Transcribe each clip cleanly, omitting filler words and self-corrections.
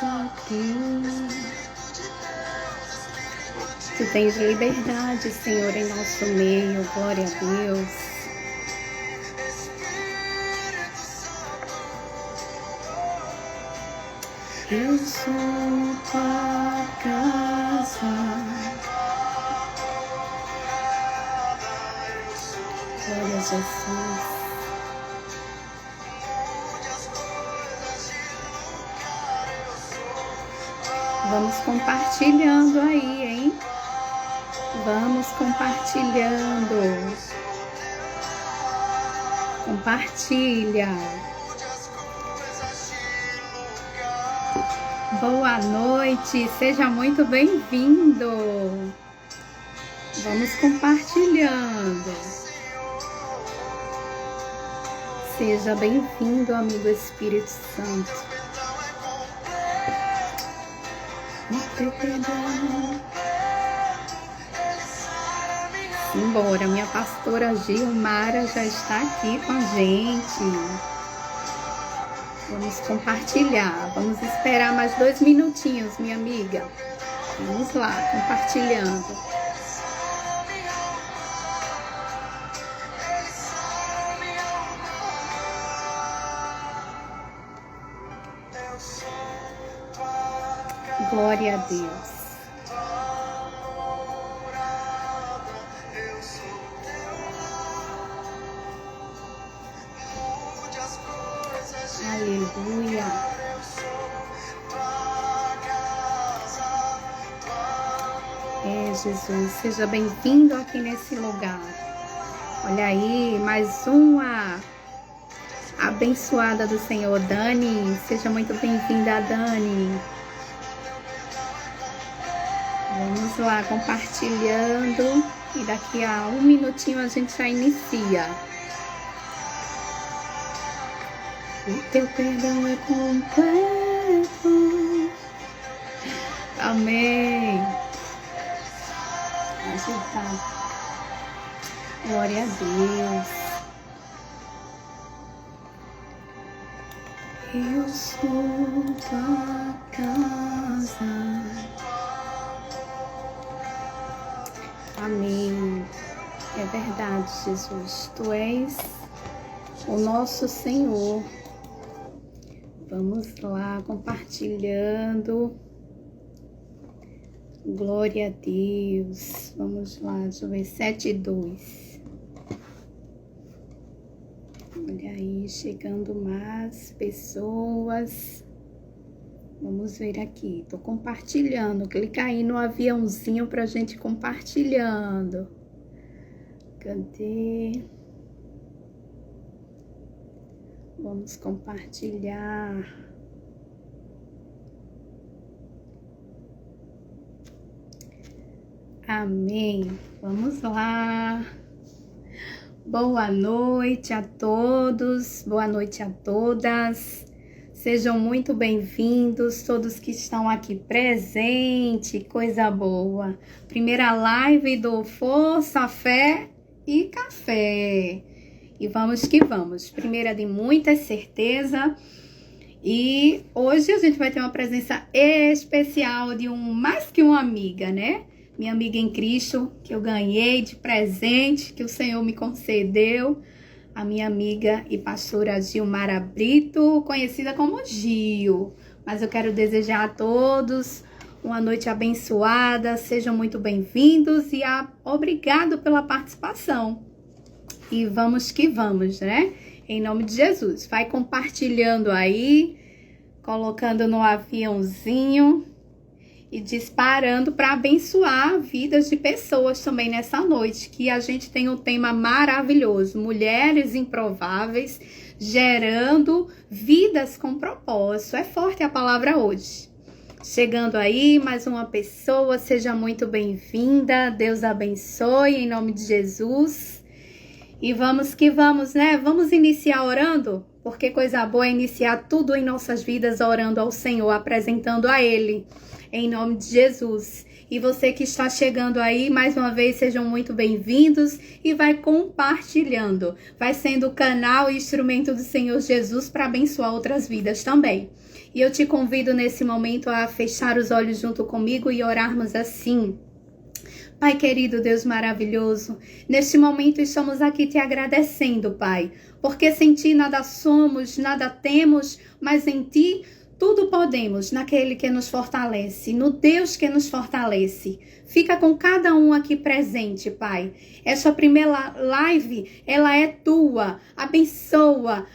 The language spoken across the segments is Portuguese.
aqui. Tu tens liberdade, Senhor, em nosso meio. Glória a Deus. Eu sou tua casa. Glória a Jesus. Vamos compartilhando aí, hein? Vamos compartilhando. Compartilha. Boa noite, seja muito bem-vindo. Vamos compartilhando. Seja bem-vindo, amigo Espírito Santo. Simbora, minha pastora Gilmara já está aqui com a gente. Vamos compartilhar, vamos esperar mais 2 minutinhos, minha amiga. Vamos lá, compartilhando. Glória a Deus. Aleluia. Jesus, seja bem-vindo aqui nesse lugar. Olha aí, mais uma abençoada do Senhor, Dani. Seja muito bem-vinda, Dani. Vamos lá, compartilhando. E daqui a 1 minutinho a gente já inicia. O teu perdão é completo. Amém. Agitar. Glória a Deus. Eu sou tua casa. Amém. É verdade, Jesus. Tu és o nosso Senhor. Vamos lá, compartilhando. Glória a Deus. Vamos lá, deixa eu ver, 7:2. Olha aí, chegando mais pessoas. Vamos ver aqui, tô compartilhando. Clica aí no aviãozinho pra gente compartilhando. Cadê? Vamos compartilhar. Amém. Vamos lá. Boa noite a todos. Boa noite a todas. Sejam muito bem-vindos, todos que estão aqui presentes. Coisa boa. Primeira live do Força, Fé e Café. E vamos que vamos. Primeira de muita certeza. E hoje a gente vai ter uma presença especial de mais que uma amiga, né? Minha amiga em Cristo, que eu ganhei de presente, que o Senhor me concedeu. A minha amiga e pastora Gilmara Brito, conhecida como Gil. Mas eu quero desejar a todos uma noite abençoada. Sejam muito bem-vindos e obrigado pela participação. E vamos que vamos, né? Em nome de Jesus. Vai compartilhando aí, colocando no aviãozinho e disparando para abençoar vidas de pessoas também nessa noite. Que a gente tem um tema maravilhoso. Mulheres improváveis, gerando vidas com propósito. É forte a palavra hoje. Chegando aí, mais uma pessoa. Seja muito bem-vinda. Deus abençoe em nome de Jesus. E vamos que vamos, né? Vamos iniciar orando, porque coisa boa é iniciar tudo em nossas vidas orando ao Senhor, apresentando a Ele, em nome de Jesus. E você que está chegando aí, mais uma vez, sejam muito bem-vindos e vai compartilhando. Vai sendo o canal e instrumento do Senhor Jesus para abençoar outras vidas também. E eu te convido nesse momento a fechar os olhos junto comigo e orarmos assim. Pai querido, Deus maravilhoso, neste momento estamos aqui te agradecendo, Pai, porque sem ti nada somos, nada temos, mas em ti tudo podemos, naquele que nos fortalece, no Deus que nos fortalece. Fica com cada um aqui presente, Pai. Essa primeira live, ela é tua. Abençoa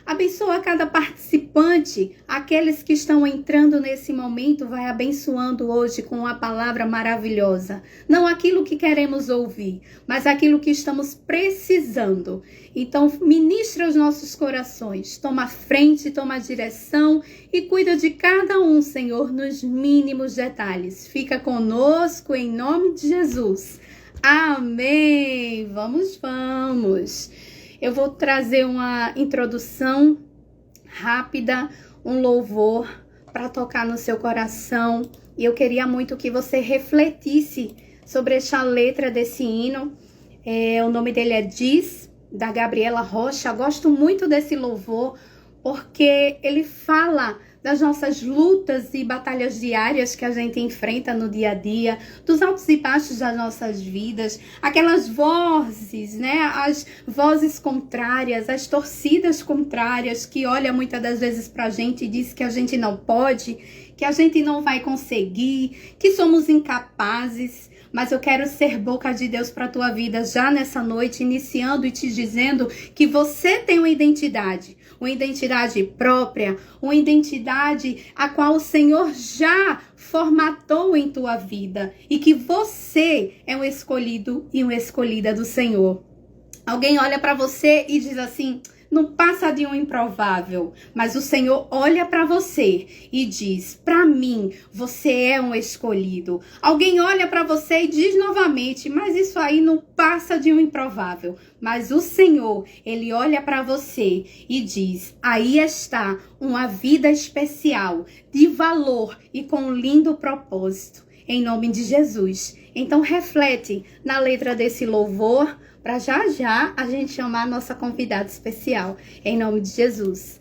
cada participante. Aqueles que estão entrando nesse momento, vai abençoando hoje com a palavra maravilhosa. Não aquilo que queremos ouvir, mas aquilo que estamos precisando. Então, ministra os nossos corações. Toma a frente, toma a direção e cuida de cada um, Senhor, nos mínimos detalhes. Fica conosco em nome de Jesus. Amém. Vamos. Eu vou trazer uma introdução rápida, um louvor para tocar no seu coração. E eu queria muito que você refletisse sobre essa letra desse hino. O nome dele é Diz, da Gabriela Rocha. Eu gosto muito desse louvor porque ele fala das nossas lutas e batalhas diárias que a gente enfrenta no dia a dia, dos altos e baixos das nossas vidas, aquelas vozes, né? As vozes contrárias, as torcidas contrárias que olham muitas das vezes pra gente e diz que a gente não pode, que a gente não vai conseguir, que somos incapazes. Mas eu quero ser boca de Deus para a tua vida já nessa noite, iniciando e te dizendo que você tem uma identidade própria, uma identidade a qual o Senhor já formatou em tua vida e que você é um escolhido e uma escolhida do Senhor. Alguém olha para você e diz assim: não passa de um improvável, mas o Senhor olha para você e diz: para mim, você é um escolhido. Alguém olha para você e diz novamente: mas isso aí não passa de um improvável. Mas o Senhor, Ele olha para você e diz: aí está uma vida especial, de valor e com um lindo propósito. Em nome de Jesus. Então reflete na letra desse louvor, para já a gente chamar a nossa convidada especial, em nome de Jesus.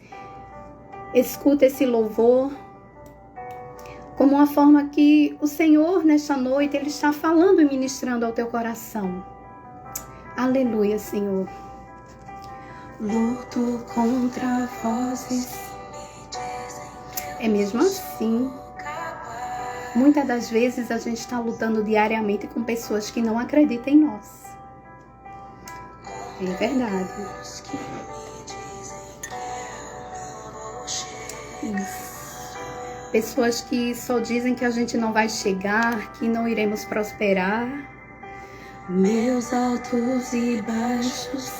Escuta esse louvor como uma forma que o Senhor, nesta noite, Ele está falando e ministrando ao teu coração. Aleluia, Senhor. Luto contra vozes. É mesmo assim. Muitas das vezes a gente está lutando diariamente com pessoas que não acreditam em nós. É verdade. Isso. Pessoas que só dizem que a gente não vai chegar, que não iremos prosperar. Meus altos e baixos.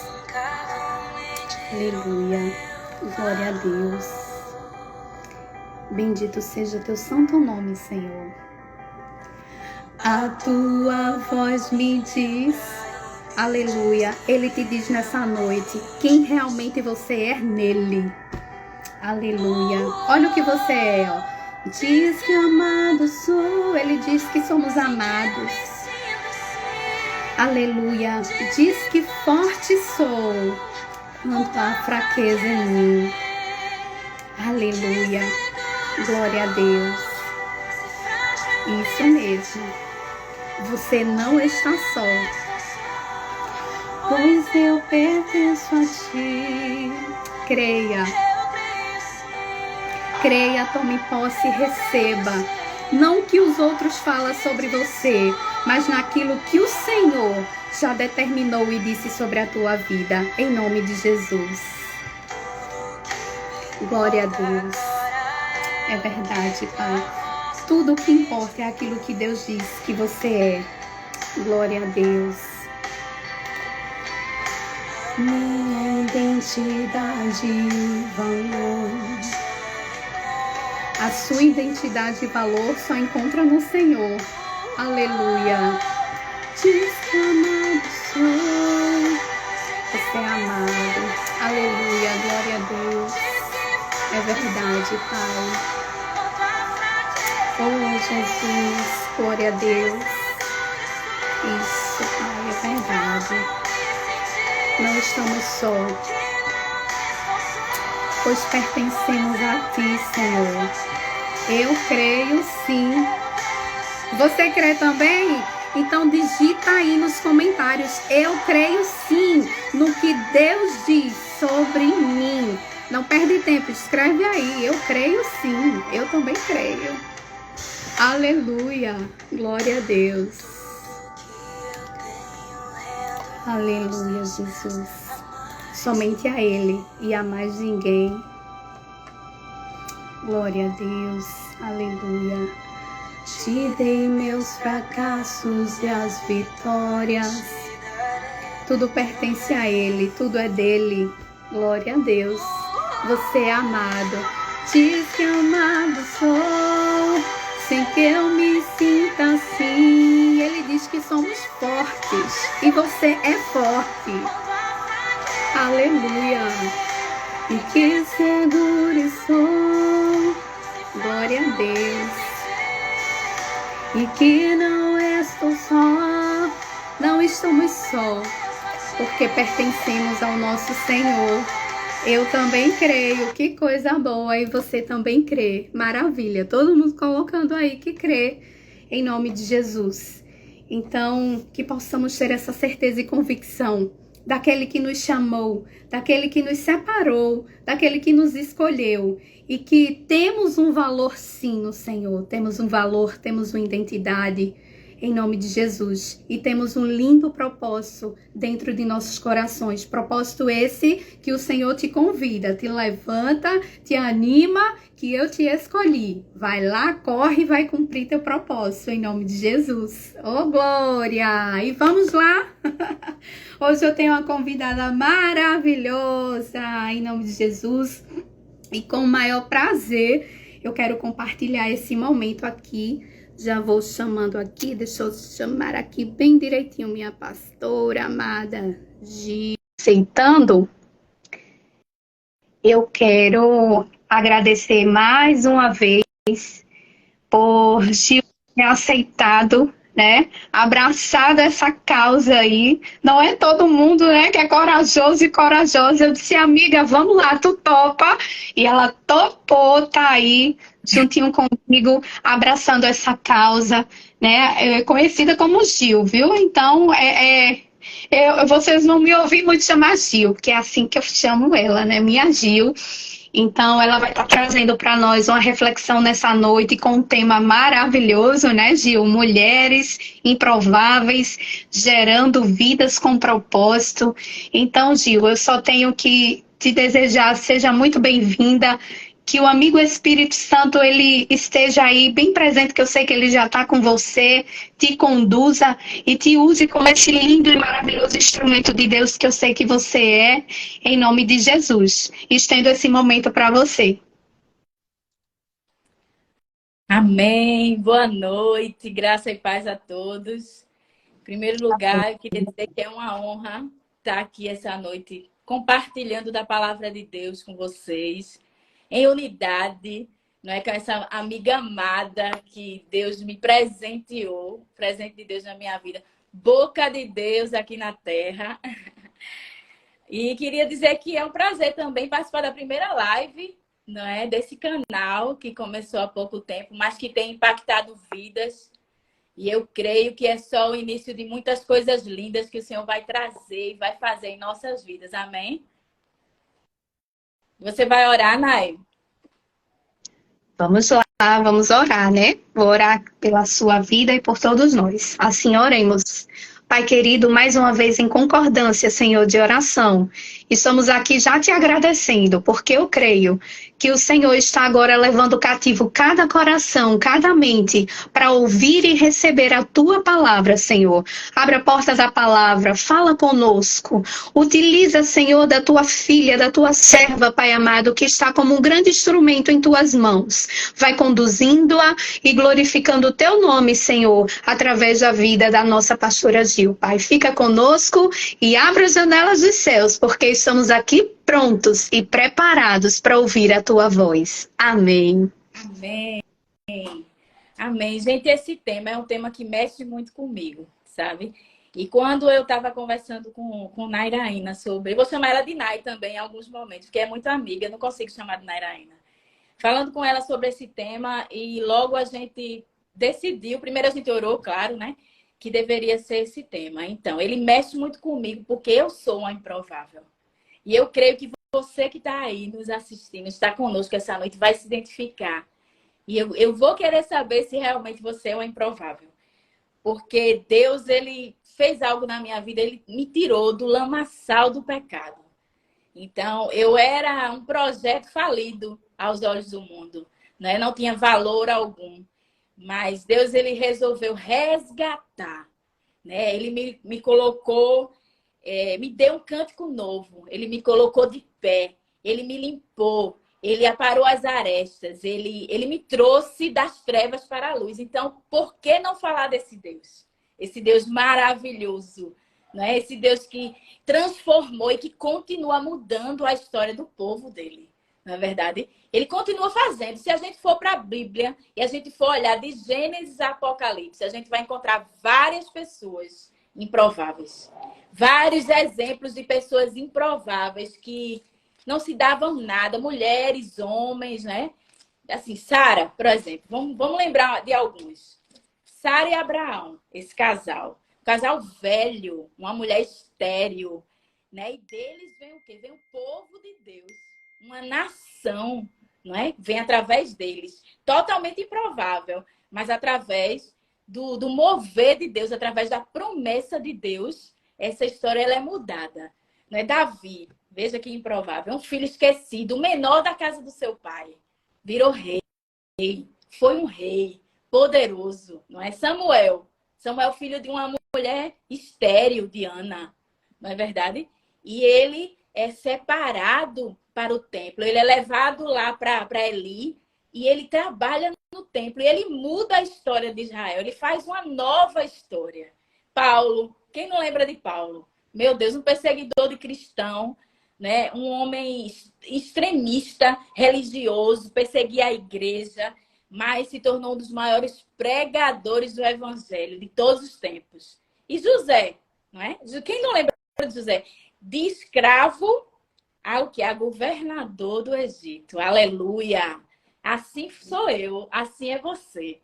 Aleluia. Glória a Deus. Bendito seja teu santo nome, Senhor. A tua voz me diz. Aleluia. Ele te diz nessa noite quem realmente você é nele. Aleluia. Olha o que você é, ó. Diz que amado sou. Ele diz que somos amados. Aleluia. Diz que forte sou. Quanto há fraqueza em mim. Aleluia. Glória a Deus. Isso mesmo. Você não está só. Pois eu pertenço a ti. Creia. Creia, tome posse e receba. Não o que os outros falam sobre você, mas naquilo que o Senhor já determinou e disse sobre a tua vida. Em nome de Jesus. Glória a Deus. É verdade, Pai. Tudo o que importa é aquilo que Deus diz que você é. Glória a Deus. Minha identidade e valor. A sua identidade e valor só encontra no Senhor. Aleluia. Diz que amado sou. Você é amado. Aleluia. Glória a Deus. É verdade, Pai. Oh, Jesus. Glória a Deus. Isso, Pai, é verdade. Não estamos só, pois pertencemos a Ti, Senhor. Eu creio sim. Você crê também? Então digita aí nos comentários. Eu creio sim no que Deus diz sobre mim. Não perde tempo, escreve aí. Eu creio sim. Eu também creio. Aleluia. Glória a Deus. Aleluia, Jesus. Somente a Ele e a mais ninguém. Glória a Deus. Aleluia. Te dei meus fracassos e as vitórias. Tudo pertence a Ele, tudo é dele. Glória a Deus. Você é amado. Diz que amado sou, sem que eu me sinta assim. Ele diz que somos fortes e você é forte. Aleluia. E que seguro estou. Glória a Deus. E que não estou só, não estamos só, porque pertencemos ao nosso Senhor. Eu também creio, que coisa boa, e você também crê, maravilha, todo mundo colocando aí que crê, em nome de Jesus. Então, que possamos ter essa certeza e convicção daquele que nos chamou, daquele que nos separou, daquele que nos escolheu, e que temos um valor sim no Senhor, temos um valor, temos uma identidade em nome de Jesus, e temos um lindo propósito dentro de nossos corações, propósito esse que o Senhor te convida, te levanta, te anima, que eu te escolhi, vai lá, corre e vai cumprir teu propósito em nome de Jesus. Oh glória! E vamos lá. Hoje eu tenho uma convidada maravilhosa em nome de Jesus, e com o maior prazer eu quero compartilhar esse momento aqui. Já vou chamando aqui, deixa eu chamar aqui bem direitinho minha pastora amada Gil. Aceitando, eu quero agradecer mais uma vez por Gil ter aceitado, né, abraçado essa causa aí. Não é todo mundo, né, que é corajoso e corajosa. Eu disse, amiga, vamos lá, tu topa? E ela topou, tá aí, juntinho comigo, abraçando essa causa, né, conhecida como Gil, viu? Então, vocês vão me ouvir muito chamar Gil, porque é assim que eu chamo ela, né, minha Gil. Então, ela vai estar trazendo para nós uma reflexão nessa noite com um tema maravilhoso, né, Gil? Mulheres improváveis, gerando vidas com propósito. Então, Gil, eu só tenho que te desejar, seja muito bem-vinda, que o amigo Espírito Santo, ele esteja aí bem presente, que eu sei que ele já está com você, te conduza e te use como esse lindo e maravilhoso instrumento de Deus que eu sei que você é, em nome de Jesus. Estendo esse momento para você. Amém. Boa noite. Graça e paz a todos. Em primeiro lugar, eu queria dizer que é uma honra estar aqui essa noite compartilhando da palavra de Deus com vocês, em unidade, não é, com essa amiga amada que Deus me presenteou, presente de Deus na minha vida, boca de Deus aqui na terra. E queria dizer que é um prazer também participar da primeira live, não é, desse canal que começou há pouco tempo, mas que tem impactado vidas. E eu creio que é só o início de muitas coisas lindas que o Senhor vai trazer e vai fazer em nossas vidas. Amém? Você vai orar, Nai? Vamos lá, vamos orar, né? Vou orar pela sua vida e por todos nós. Assim oremos. Pai querido, mais uma vez em concordância, Senhor, de oração. Estamos aqui já te agradecendo, porque eu creio que o Senhor está agora levando cativo cada coração, cada mente, para ouvir e receber a tua palavra, Senhor. Abra a porta da palavra, fala conosco. Utiliza, Senhor, da tua filha, da tua serva, Pai amado, que está como um grande instrumento em tuas mãos. Vai conduzindo-a e glorificando o teu nome, Senhor, através da vida da nossa pastora Gil, Pai. Fica conosco e abra as janelas dos céus, porque estamos aqui prontos e preparados para ouvir a tua voz. Amém. Amém. Amém. Gente, esse tema é um tema que mexe muito comigo, sabe? E quando eu estava conversando com Nairaína sobre... Eu vou chamar ela de Nai também em alguns momentos, porque é muito amiga, eu não consigo chamar de Nairaína. falando com ela sobre esse tema e logo a gente decidiu, primeiro a gente orou, claro, né? Que deveria ser esse tema. Então, ele mexe muito comigo porque eu sou uma improvável. E eu creio que você que está aí nos assistindo, está conosco essa noite, vai se identificar. E eu vou querer saber se realmente você é uma improvável. Porque Deus, ele fez algo na minha vida, ele me tirou do lamaçal do pecado. Então, eu era um projeto falido aos olhos do mundo, né? Não tinha valor algum. Mas Deus, ele resolveu resgatar, né? Ele me colocou, me deu um cântico novo. Ele me colocou de pé. Ele me limpou. Ele aparou as arestas. Ele me trouxe das trevas para a luz. Então, por que não falar desse Deus? Esse Deus maravilhoso, né? Esse Deus que transformou e que continua mudando a história do povo dele. Na é verdade, ele continua fazendo. Se a gente for para a Bíblia e a gente for olhar de Gênesis a Apocalipse, a gente vai encontrar várias pessoas improváveis. Vários exemplos de pessoas improváveis que não se davam nada. Mulheres, homens, né? Assim, Sara, por exemplo. Vamos lembrar de alguns. Sara e Abraão, esse casal. Um casal velho, uma mulher estéril, né? E deles vem o quê? Vem o povo de Deus, uma nação, não é? Vem através deles. Totalmente improvável, mas através do mover de Deus, através da promessa de Deus, essa história ela é mudada. Não é? Davi, veja que improvável, um filho esquecido, o menor da casa do seu pai, virou rei, foi um rei poderoso, não é? Samuel, filho de uma mulher estéril, de Ana, não é verdade? E ele é separado para o templo. Ele é levado lá para Eli e ele trabalha no templo. E ele muda a história de Israel. Ele faz uma nova história. Paulo, quem não lembra de Paulo? Meu Deus, um perseguidor de cristão, né? Um homem extremista, religioso, perseguia a igreja, mas se tornou um dos maiores pregadores do evangelho de todos os tempos. E José, não é? Quem não lembra de José? De escravo ao que? A governador do Egito. Aleluia! Assim sou eu, assim é você.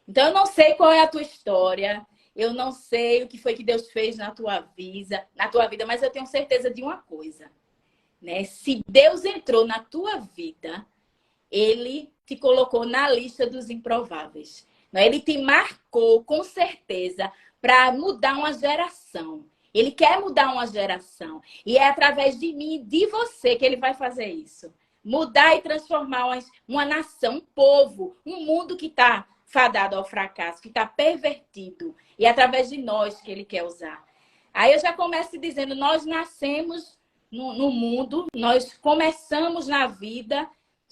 Então, eu não sei qual é a tua história, eu não sei o que foi que Deus fez na tua vida, mas eu tenho certeza de uma coisa, né? Se Deus entrou na tua vida, ele te colocou na lista dos improváveis. Né? Ele te marcou, com certeza, para mudar uma geração. Ele quer mudar uma geração. E é através de mim e de você que ele vai fazer isso. Mudar e transformar uma nação, um povo, um mundo que está fadado ao fracasso, que está pervertido. E é através de nós que ele quer usar. Aí eu já começo dizendo, nós nascemos no mundo, nós começamos na vida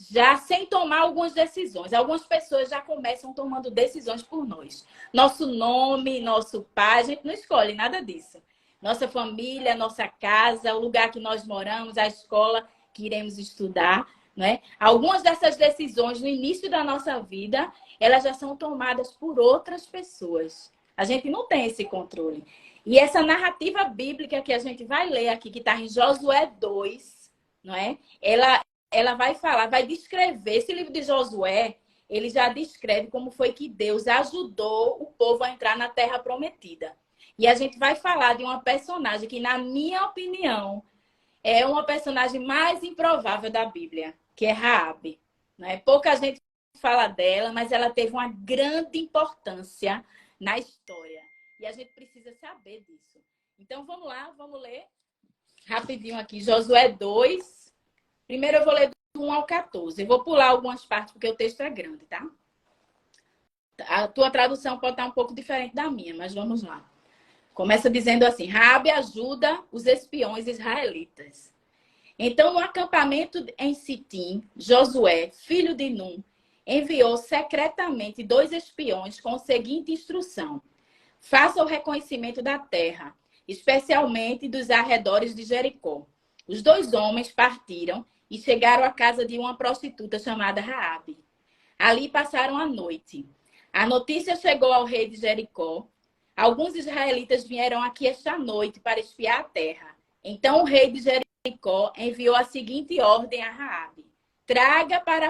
já sem tomar algumas decisões. Algumas pessoas já começam tomando decisões por nós. Nosso nome, nosso pai, a gente não escolhe nada disso. Nossa família, nossa casa, o lugar que nós moramos, a escola que iremos estudar, né? Algumas dessas decisões no início da nossa vida, elas já são tomadas por outras pessoas. A gente não tem esse controle. E essa narrativa bíblica que a gente vai ler aqui, que está em Josué 2, não é? Ela vai falar, vai descrever, esse livro de Josué, ele já descreve como foi que Deus ajudou o povo a entrar na Terra Prometida. E a gente vai falar de uma personagem que, na minha opinião, é uma personagem mais improvável da Bíblia, que é Raabe. Né? Pouca gente fala dela, mas ela teve uma grande importância na história. E a gente precisa saber disso. Então, vamos lá, vamos ler rapidinho aqui. Josué 2. Primeiro eu vou ler do 1 ao 14. Eu vou pular algumas partes, porque o texto é grande, tá? A tua tradução pode estar um pouco diferente da minha, mas vamos lá. Começa dizendo assim, Raabe ajuda os espiões israelitas. Então, no acampamento em Sitim, Josué, filho de Num, enviou secretamente 2 espiões com a seguinte instrução. Faça o reconhecimento da terra, especialmente dos arredores de Jericó. Os 2 homens partiram e chegaram à casa de uma prostituta chamada Raabe. Ali passaram a noite. A notícia chegou ao rei de Jericó. Alguns israelitas vieram aqui esta noite para espiar a terra. Então o rei de Jericó enviou a seguinte ordem a Raabe: traga para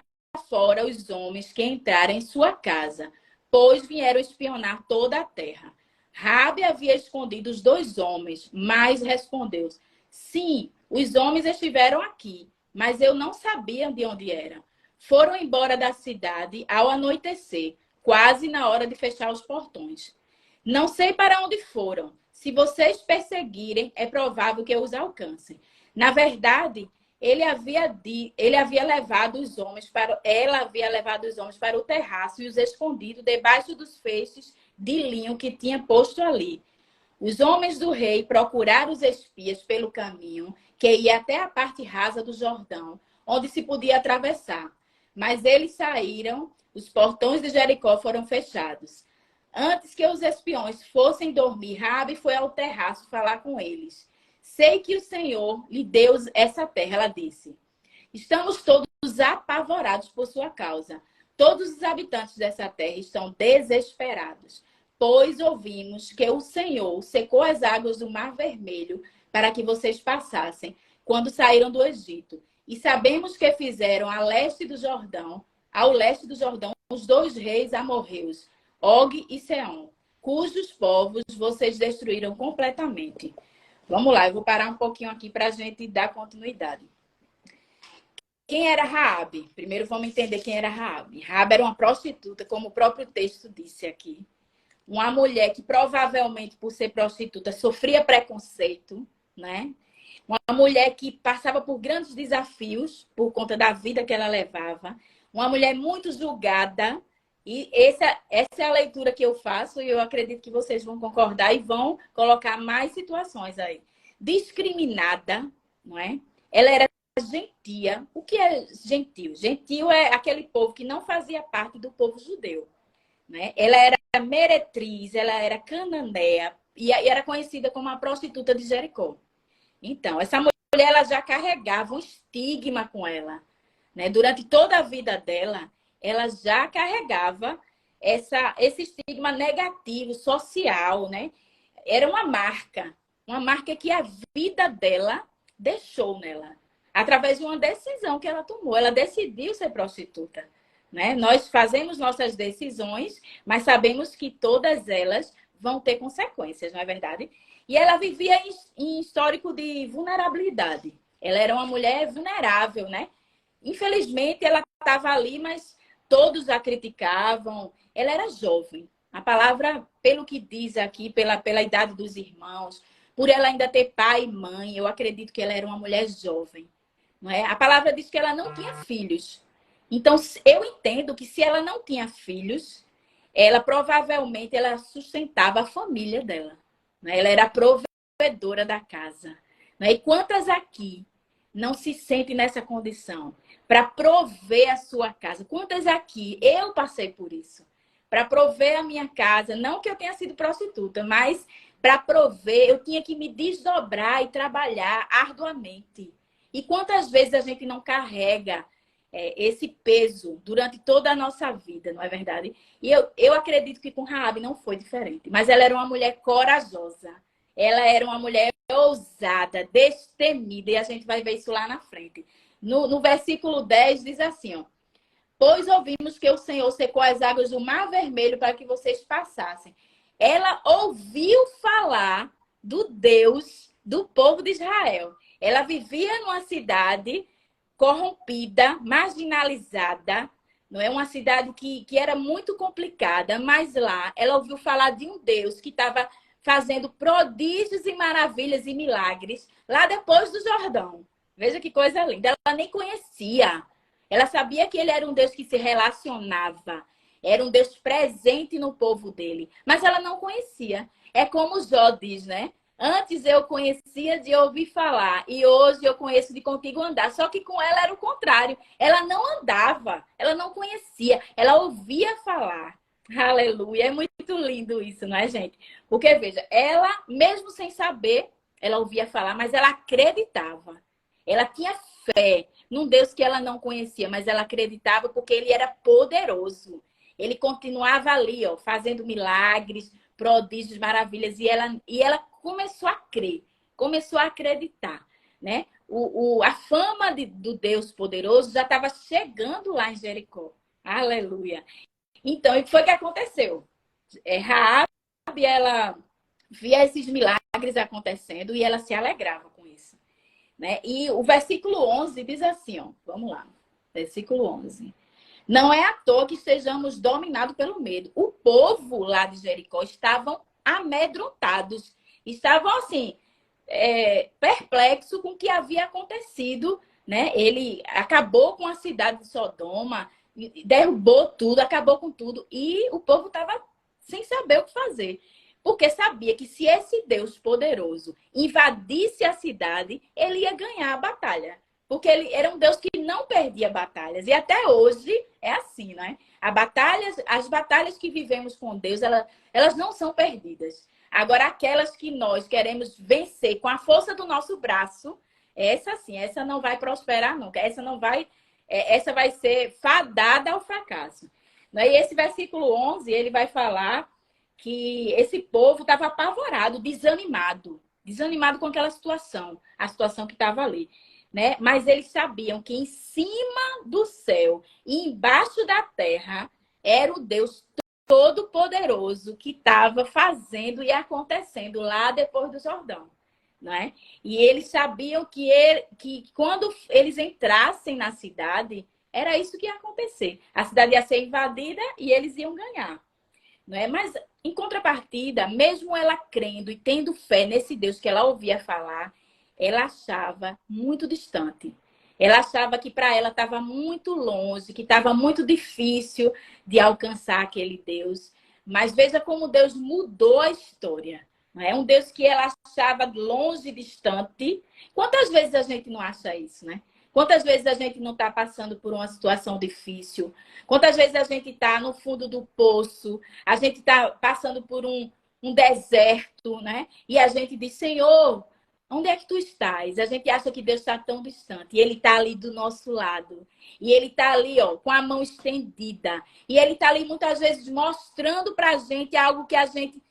fora os homens que entraram em sua casa, pois vieram espionar toda a terra. Raabe havia escondido os 2 homens, mas respondeu: sim, os homens estiveram aqui, mas eu não sabia de onde eram. Foram embora da cidade ao anoitecer, quase na hora de fechar os portões. Não sei para onde foram. Se vocês perseguirem, é provável que eu os alcance. Na verdade, ela havia levado os homens para o terraço e os escondido debaixo dos feixes de linho que tinha posto ali. Os homens do rei procuraram os espias pelo caminho que ia até a parte rasa do Jordão, onde se podia atravessar. Mas eles saíram, os portões de Jericó foram fechados. Antes que os espiões fossem dormir, Raabe foi ao terraço falar com eles. Sei que o Senhor lhe deu essa terra, ela disse. Estamos todos apavorados por sua causa. Todos os habitantes dessa terra estão desesperados, pois ouvimos que o Senhor secou as águas do Mar Vermelho para que vocês passassem quando saíram do Egito. E sabemos que fizeram ao leste do Jordão, os 2 reis amorreus, Og e Seom, cujos povos vocês destruíram completamente. Vamos lá, eu vou parar um pouquinho aqui para a gente dar continuidade. Quem era Raabe? Primeiro vamos entender quem era Raabe. Raabe era uma prostituta, como o próprio texto disse aqui. Uma mulher que provavelmente, por ser prostituta, sofria preconceito, né? Uma mulher que passava por grandes desafios por conta da vida que ela levava. Uma mulher muito julgada. E essa é a leitura que eu faço e eu acredito que vocês vão concordar e vão colocar mais situações aí. Discriminada, não é? Ela era gentia. O que é gentil? Gentil é aquele povo que não fazia parte do povo judeu, né? Ela era meretriz, ela era cananeia e era conhecida como a prostituta de Jericó. Então, essa mulher ela já carregava um estigma com ela, né? Durante toda a vida dela, ela já carregava esse estigma negativo, social, né? Era uma marca que a vida dela deixou nela, através de uma decisão que ela tomou. Ela decidiu ser prostituta, né? Nós fazemos nossas decisões, mas sabemos que todas elas vão ter consequências, não é verdade? E ela vivia em histórico de vulnerabilidade. Ela era uma mulher vulnerável, né? Infelizmente, ela estava ali, mas todos a criticavam. Ela era jovem. A palavra, pelo que diz aqui, pela idade dos irmãos, por ela ainda ter pai e mãe, eu acredito que ela era uma mulher jovem. Não é? A palavra diz que ela não tinha filhos. Então, eu entendo que se ela não tinha filhos, ela provavelmente ela sustentava a família dela. Não é? Ela era a provedora da casa. Não é? E quantas aqui não se sentem nessa condição para prover a sua casa? Quantas aqui, eu passei por isso, para prover a minha casa, não que eu tenha sido prostituta, mas para prover, eu tinha que me desdobrar e trabalhar arduamente. E quantas vezes a gente não carrega esse peso durante toda a nossa vida, não é verdade? E eu acredito que com Raabe não foi diferente, mas ela era uma mulher corajosa, ela era uma mulher ousada, destemida, e a gente vai ver isso lá na frente. No versículo 10 diz assim, ó: pois ouvimos que o Senhor secou as águas do Mar Vermelho para que vocês passassem. Ela ouviu falar do Deus do povo de Israel. Ela vivia numa cidade corrompida, marginalizada, não é? Uma cidade que era muito complicada, mas lá ela ouviu falar de um Deus que estava fazendo prodígios e maravilhas e milagres lá depois do Jordão. Veja que coisa linda. Ela nem conhecia. Ela sabia que ele era um Deus que se relacionava. Era um Deus presente no povo dele. Mas ela não conhecia. É como Jó diz, né? Antes eu conhecia de ouvir falar e hoje eu conheço de contigo andar. Só que com ela era o contrário. Ela não andava, ela não conhecia, ela ouvia falar. Aleluia. É muito lindo isso, não é, gente? Porque, veja, ela, mesmo sem saber, ela ouvia falar, mas ela acreditava. Ela tinha fé num Deus que ela não conhecia, mas ela acreditava porque ele era poderoso. Ele continuava ali, ó, fazendo milagres, prodígios, maravilhas. E ela começou a crer, começou a acreditar, né? a fama do Deus poderoso já estava chegando lá em Jericó. Aleluia. Então, o que foi que aconteceu? Raabe, ela via esses milagres acontecendo e ela se alegrava com isso, né? E o versículo 11 diz assim, ó, vamos lá. Versículo 11. Não é à toa que estejamos dominados pelo medo. O povo lá de Jericó estavam amedrontados. Estavam, assim, perplexos com o que havia acontecido, né? Ele acabou com a cidade de Sodoma, derrubou tudo, acabou com tudo. E o povo estava sem saber o que fazer. Porque sabia que se esse Deus poderoso invadisse a cidade, ele ia ganhar a batalha. Porque ele era um Deus que não perdia batalhas. E até hoje é assim, né? As batalhas que vivemos com Deus, elas não são perdidas. Agora, aquelas que nós queremos vencer com a força do nosso braço, essa sim, essa não vai prosperar nunca. Essa vai ser fadada ao fracasso. E esse versículo 11, ele vai falar que esse povo estava apavorado, desanimado com aquela situação, a situação que estava ali, né? Mas eles sabiam que em cima do céu e embaixo da terra era o Deus Todo-Poderoso que estava fazendo e acontecendo lá depois do Jordão, né? E eles sabiam que quando eles entrassem na cidade, era isso que ia acontecer. A cidade ia ser invadida e eles iam ganhar. Não é? Mas, em contrapartida, mesmo ela crendo e tendo fé nesse Deus que ela ouvia falar, ela achava muito distante. Ela achava que para ela estava muito longe, que estava muito difícil de alcançar aquele Deus. Mas veja como Deus mudou a história. Não é um Deus que ela achava longe, distante. Quantas vezes a gente não acha isso, né? Quantas vezes a gente não está passando por uma situação difícil? Quantas vezes a gente está no fundo do poço? A gente está passando por um deserto, né? E a gente diz, Senhor, onde é que tu estás? A gente acha que Deus está tão distante. E Ele está ali do nosso lado. E Ele está ali, ó, com a mão estendida. E Ele está ali muitas vezes mostrando para a gente algo que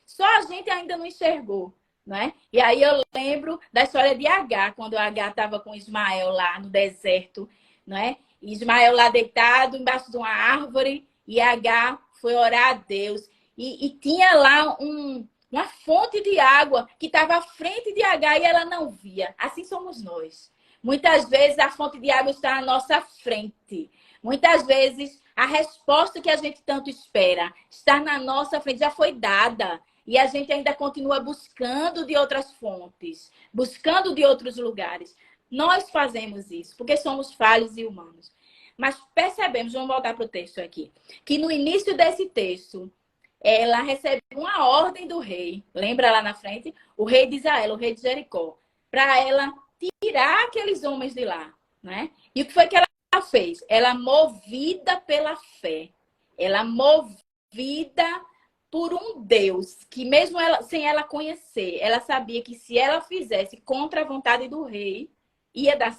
só a gente ainda não enxergou. Né? E aí eu lembro da história de Agar, quando Agar estava com Ismael lá no deserto, né? Ismael lá deitado embaixo de uma árvore, e Agar foi orar a Deus. E tinha lá uma fonte de água que estava à frente de Agar e ela não via. Assim somos nós. Muitas vezes a fonte de água está à nossa frente. Muitas vezes a resposta que a gente tanto espera está na nossa frente, já foi dada. E a gente ainda continua buscando de outras fontes, buscando de outros lugares. Nós fazemos isso, porque somos falhos e humanos. Mas percebemos, vamos voltar para o texto aqui, que no início desse texto, ela recebe uma ordem do rei, lembra lá na frente? O rei de Israel, o rei de Jericó, para ela tirar aqueles homens de lá, né? E o que foi que ela fez? Ela, movida pela fé, ela movida por um Deus que mesmo ela, sem ela conhecer, ela sabia que se ela fizesse contra a vontade do rei, ia dar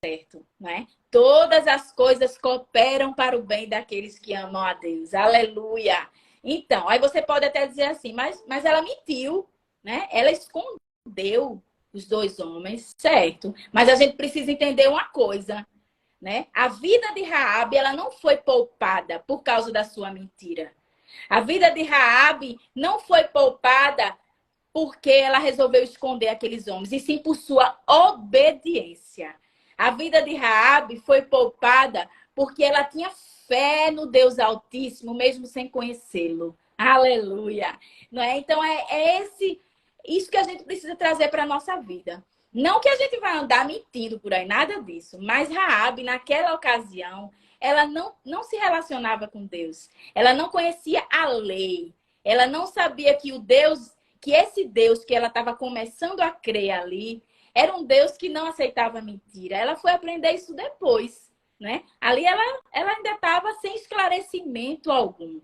certo, né? Todas as coisas cooperam para o bem daqueles que amam a Deus. Aleluia! Então, aí você pode até dizer assim, mas ela mentiu, né? Ela escondeu os dois homens, certo? Mas a gente precisa entender uma coisa, né? A vida de Raabe, ela não foi poupada por causa da sua mentira. A vida de Raabe não foi poupada porque ela resolveu esconder aqueles homens, e sim por sua obediência. A vida de Raabe foi poupada porque ela tinha fé no Deus Altíssimo, mesmo sem conhecê-lo. Aleluia! Não é? Então, isso que a gente precisa trazer para a nossa vida. Não que a gente vai andar mentindo por aí, nada disso. Mas Raabe, naquela ocasião, ela não se relacionava com Deus. Ela não conhecia a lei. Ela não sabia que esse Deus que ela estava começando a crer ali, era um Deus que não aceitava mentira. Ela foi aprender isso depois, né? Ali ela ainda estava sem esclarecimento algum.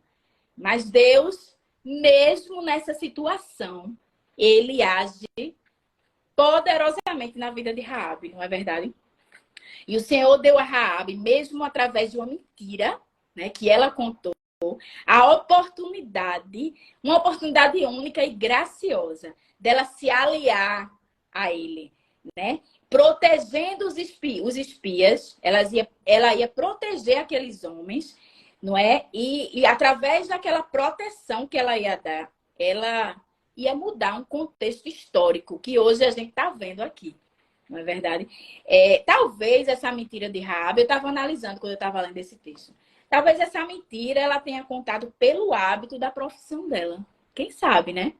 Mas Deus, mesmo nessa situação, ele age poderosamente na vida de Raabe, não é verdade? E o Senhor deu a Raabe, mesmo através de uma mentira, né, que ela contou, a oportunidade, uma oportunidade única e graciosa dela se aliar a ele. né? Protegendo os espias, ela ia proteger aqueles homens, não é? E através daquela proteção que ela ia dar, ela ia mudar um contexto histórico que hoje a gente está vendo aqui, não é verdade? Talvez essa mentira de Raabe, eu estava analisando quando eu estava lendo esse texto, talvez essa mentira ela tenha contado pelo hábito da profissão dela. Quem sabe, né?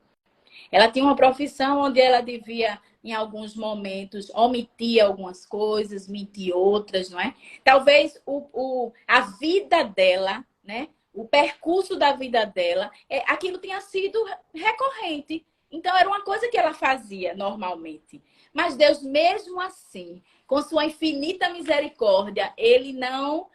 Ela tinha uma profissão onde ela devia, em alguns momentos, omitir algumas coisas, mentir outras, não é? Talvez a vida dela, né? O percurso da vida dela, aquilo tenha sido recorrente. Então, era uma coisa que ela fazia normalmente. Mas Deus, mesmo assim, com sua infinita misericórdia, ele não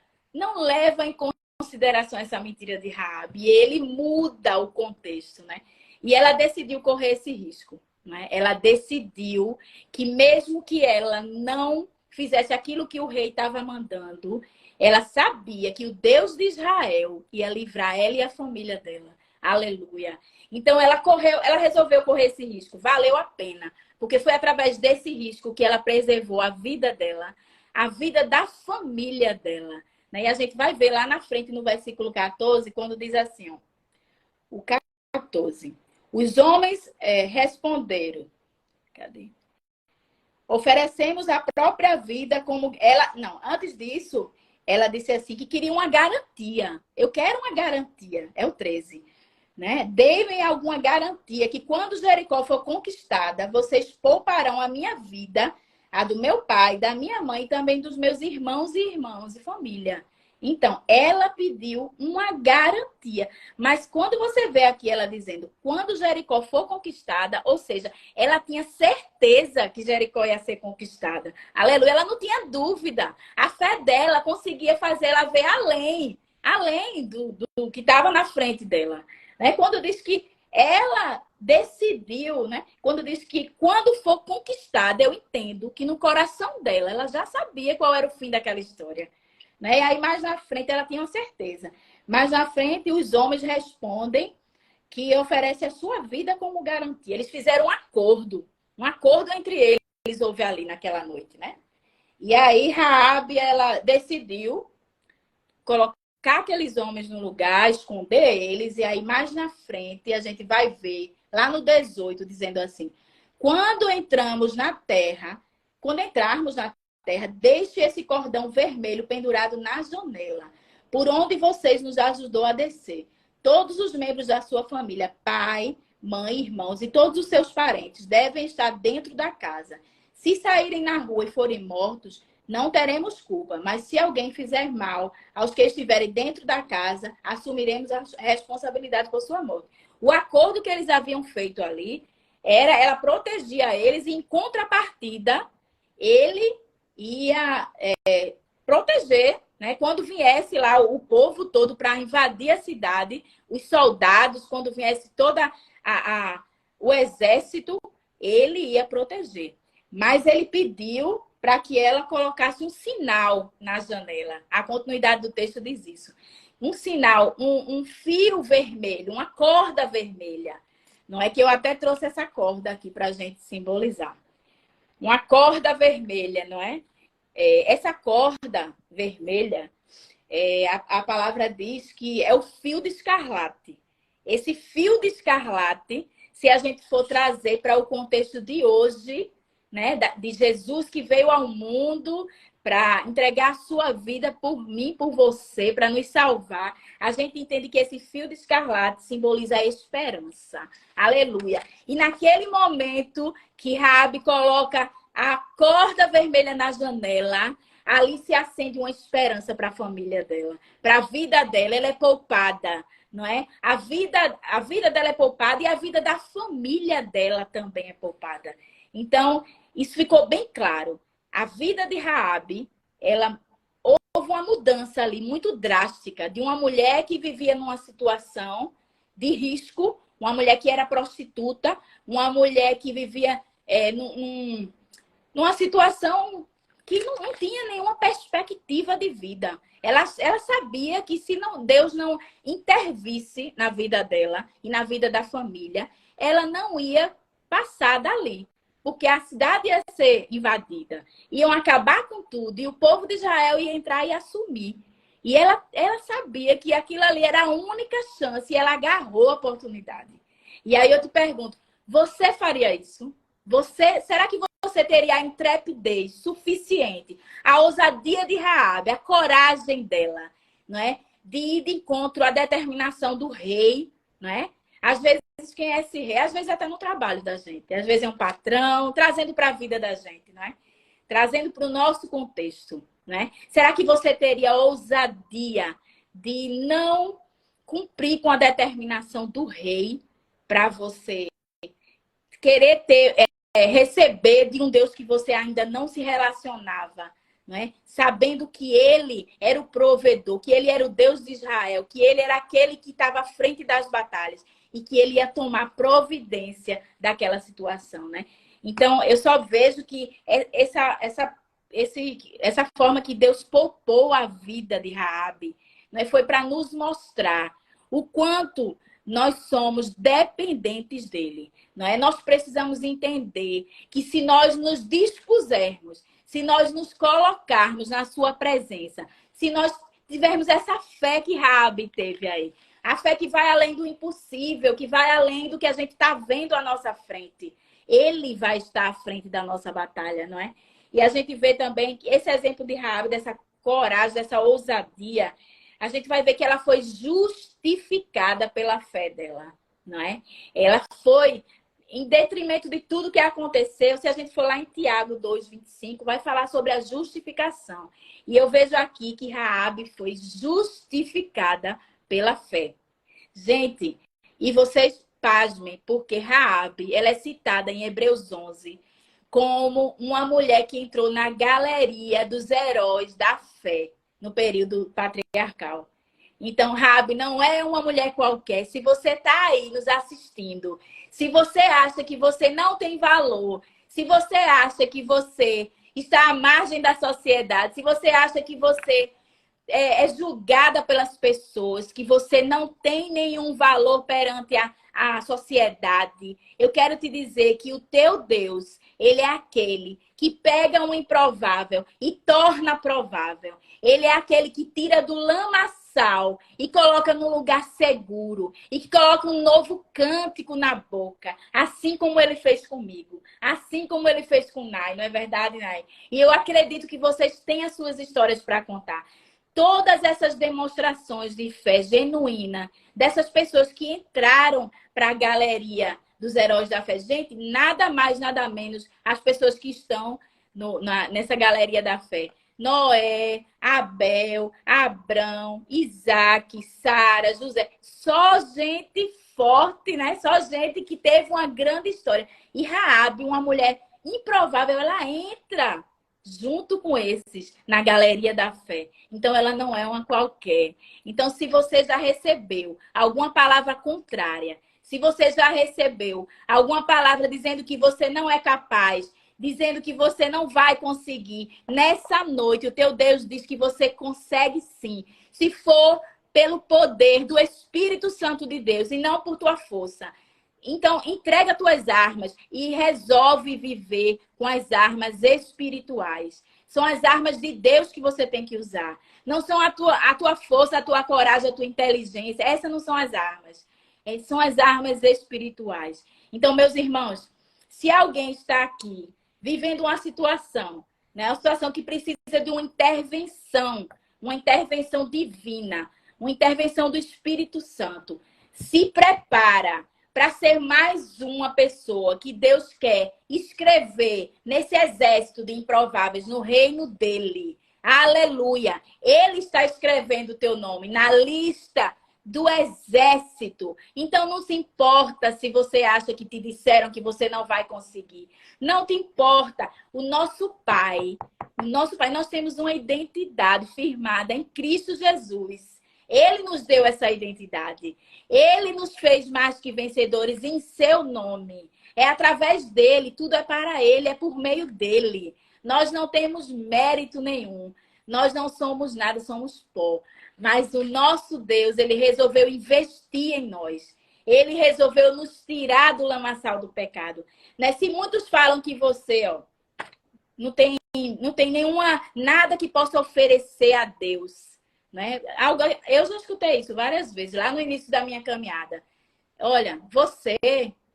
leva em consideração essa mentira de Raabe. Ele muda o contexto, né? E ela decidiu correr esse risco, né? Ela decidiu que mesmo que ela não fizesse aquilo que o rei estava mandando, ela sabia que o Deus de Israel ia livrar ela e a família dela. Aleluia. Então ela resolveu correr esse risco. Valeu a pena, porque foi através desse risco que ela preservou a vida dela, a vida da família dela, né? E a gente vai ver lá na frente no versículo 14, quando diz assim, ó, o 14. Os homens responderam. Cadê? Oferecemos a própria vida como ela. Não, antes disso, ela disse assim que queria uma garantia. Eu quero uma garantia. É o 13. Né? Deem alguma garantia que quando Jericó for conquistada, vocês pouparão a minha vida, a do meu pai, da minha mãe e também dos meus irmãos e irmãs e família. Então, ela pediu uma garantia. Mas quando você vê aqui ela dizendo, quando Jericó for conquistada, ou seja, ela tinha certeza que Jericó ia ser conquistada. Aleluia, ela não tinha dúvida. A fé dela conseguia fazer ela ver além do que estava na frente dela. Né? Quando diz que ela decidiu, né? Quando diz que quando for conquistada, eu entendo que no coração dela, ela já sabia qual era o fim daquela história. Né? E aí, mais na frente, ela tinha uma certeza. Mais na frente, os homens respondem que oferece a sua vida como garantia. Eles fizeram um acordo entre eles houve ali naquela noite, né? E aí, Raabe, ela decidiu colocar aqueles homens no lugar, esconder eles, e aí, mais na frente, a gente vai ver, lá no 18, dizendo assim, quando entrarmos na terra, deixe esse cordão vermelho pendurado na janela, por onde vocês nos ajudou a descer. Todos os membros da sua família, pai, mãe, irmãos e todos os seus parentes devem estar dentro da casa. Se saírem na rua e forem mortos, não teremos culpa, mas se alguém fizer mal aos que estiverem dentro da casa, assumiremos a responsabilidade por sua morte. O acordo que eles haviam feito ali ela protegia eles e, em contrapartida, ele ia proteger, né? Quando viesse lá o povo todo para invadir a cidade, os soldados, quando viesse toda o exército, ele ia proteger. Mas ele pediu para que ela colocasse um sinal na janela. A continuidade do texto diz isso. Um sinal, um fio vermelho, uma corda vermelha. Não é que eu até trouxe essa corda aqui para a gente simbolizar. Uma corda vermelha, não é? Essa corda vermelha, a palavra diz que é o fio de escarlate. Esse fio de escarlate, se a gente for trazer para o contexto de hoje, né, de Jesus que veio ao mundo para entregar a sua vida por mim, por você, para nos salvar, a gente entende que esse fio de escarlate simboliza a esperança. Aleluia. E naquele momento que Raabe coloca a corda vermelha na janela, ali se acende uma esperança para a família dela, para a vida dela. Ela é poupada, não é? A vida dela é poupada e a vida da família dela também é poupada. Então, isso ficou bem claro. A vida de Raabe, houve uma mudança ali muito drástica de uma mulher que vivia numa situação de risco, uma mulher que era prostituta, uma mulher que vivia numa situação que não tinha nenhuma perspectiva de vida. Ela sabia que se Deus não intervisse na vida dela e na vida da família, ela não ia passar dali. porque a cidade ia ser invadida. Iam acabar com tudo e o povo de Israel ia entrar e assumir. E ela sabia que aquilo ali era a única chance e ela agarrou a oportunidade. E aí eu te pergunto, você faria isso? Será que você teria a intrepidez suficiente, a ousadia de Raabe, a coragem dela, não é? De ir de encontro à determinação do rei, não é? Às vezes, quem é esse rei? Às vezes até no trabalho da gente. Às vezes é um patrão, trazendo para a vida da gente, não é? Trazendo para o nosso contexto, né? Será que você teria ousadia de não cumprir com a determinação do rei para você querer receber de um Deus que você ainda não se relacionava, não é? Sabendo que ele era o provedor, que ele era o Deus de Israel, que ele era aquele que estava à frente das batalhas e que ele ia tomar providência daquela situação, né? Então, eu só vejo que essa forma que Deus poupou a vida de Raabe, né, foi para nos mostrar o quanto nós somos dependentes dele. Não é? Nós precisamos entender que se nós nos dispusermos, se nós nos colocarmos na sua presença, se nós tivermos essa fé que Raabe teve aí, a fé que vai além do impossível, que vai além do que a gente está vendo à nossa frente, ele vai estar à frente da nossa batalha, não é? E a gente vê também que esse exemplo de Raabe, dessa coragem, dessa ousadia, a gente vai ver que ela foi justificada pela fé dela, não é? Ela foi, em detrimento de tudo que aconteceu, se a gente for lá em Tiago 2:25, vai falar sobre a justificação. E eu vejo aqui que Raabe foi justificada pela fé. Gente, e vocês pasmem, porque Raabe, ela é citada em Hebreus 11 como uma mulher que entrou na galeria dos heróis da fé no período patriarcal. Então, Raabe não é uma mulher qualquer. Se você está aí nos assistindo, se você acha que você não tem valor, se você acha que você está à margem da sociedade, se você acha que você é julgada pelas pessoas, que você não tem nenhum valor perante a sociedade, eu quero te dizer que o teu Deus, ele é aquele que pega um improvável e torna provável. Ele é aquele que tira do lamaçal e coloca num lugar seguro. E que coloca um novo cântico na boca. Assim como ele fez comigo. Assim como ele fez com Nai. Não é verdade, Nai? E eu acredito que vocês têm as suas histórias para contar. Todas essas demonstrações de fé genuína dessas pessoas que entraram para a galeria dos heróis da fé. Gente, nada mais, nada menos as pessoas que estão nessa galeria da fé. Noé, Abel, Abrão, Isaac, Sara, José. Só gente forte, né? Só gente que teve uma grande história. E Raabe, uma mulher improvável, ela entra junto com esses na galeria da fé. Então, ela não é uma qualquer. Então, se você já recebeu alguma palavra contrária, se você já recebeu alguma palavra dizendo que você não é capaz, dizendo que você não vai conseguir, nessa noite o teu Deus diz que você consegue sim. Se for pelo poder do Espírito Santo de Deus e não por tua força. Então, entrega tuas armas e resolve viver com as armas espirituais. São as armas de Deus que você tem que usar. Não são a tua força, a tua coragem, a tua inteligência. Essas não são as armas. São as armas espirituais. Então, meus irmãos, se alguém está aqui vivendo uma situação, né, uma situação que precisa de uma intervenção divina, uma intervenção do Espírito Santo, se prepara para ser mais uma pessoa que Deus quer escrever nesse exército de improváveis, no reino dele. Aleluia! Ele está escrevendo o teu nome na lista do exército. Então, não se importa se você acha que te disseram que você não vai conseguir. Não te importa. O nosso Pai, nós temos uma identidade firmada em Cristo Jesus. Ele nos deu essa identidade. Ele nos fez mais que vencedores em seu nome. É através dele, tudo é para ele, é por meio dele. Nós não temos mérito nenhum. Nós não somos nada, somos pó. Mas o nosso Deus, ele resolveu investir em nós. Ele resolveu nos tirar do lamaçal do pecado. Né? Se muitos falam que você, ó, não tem nada que possa oferecer a Deus, né? Eu já escutei isso várias vezes, lá no início da minha caminhada. Olha, você,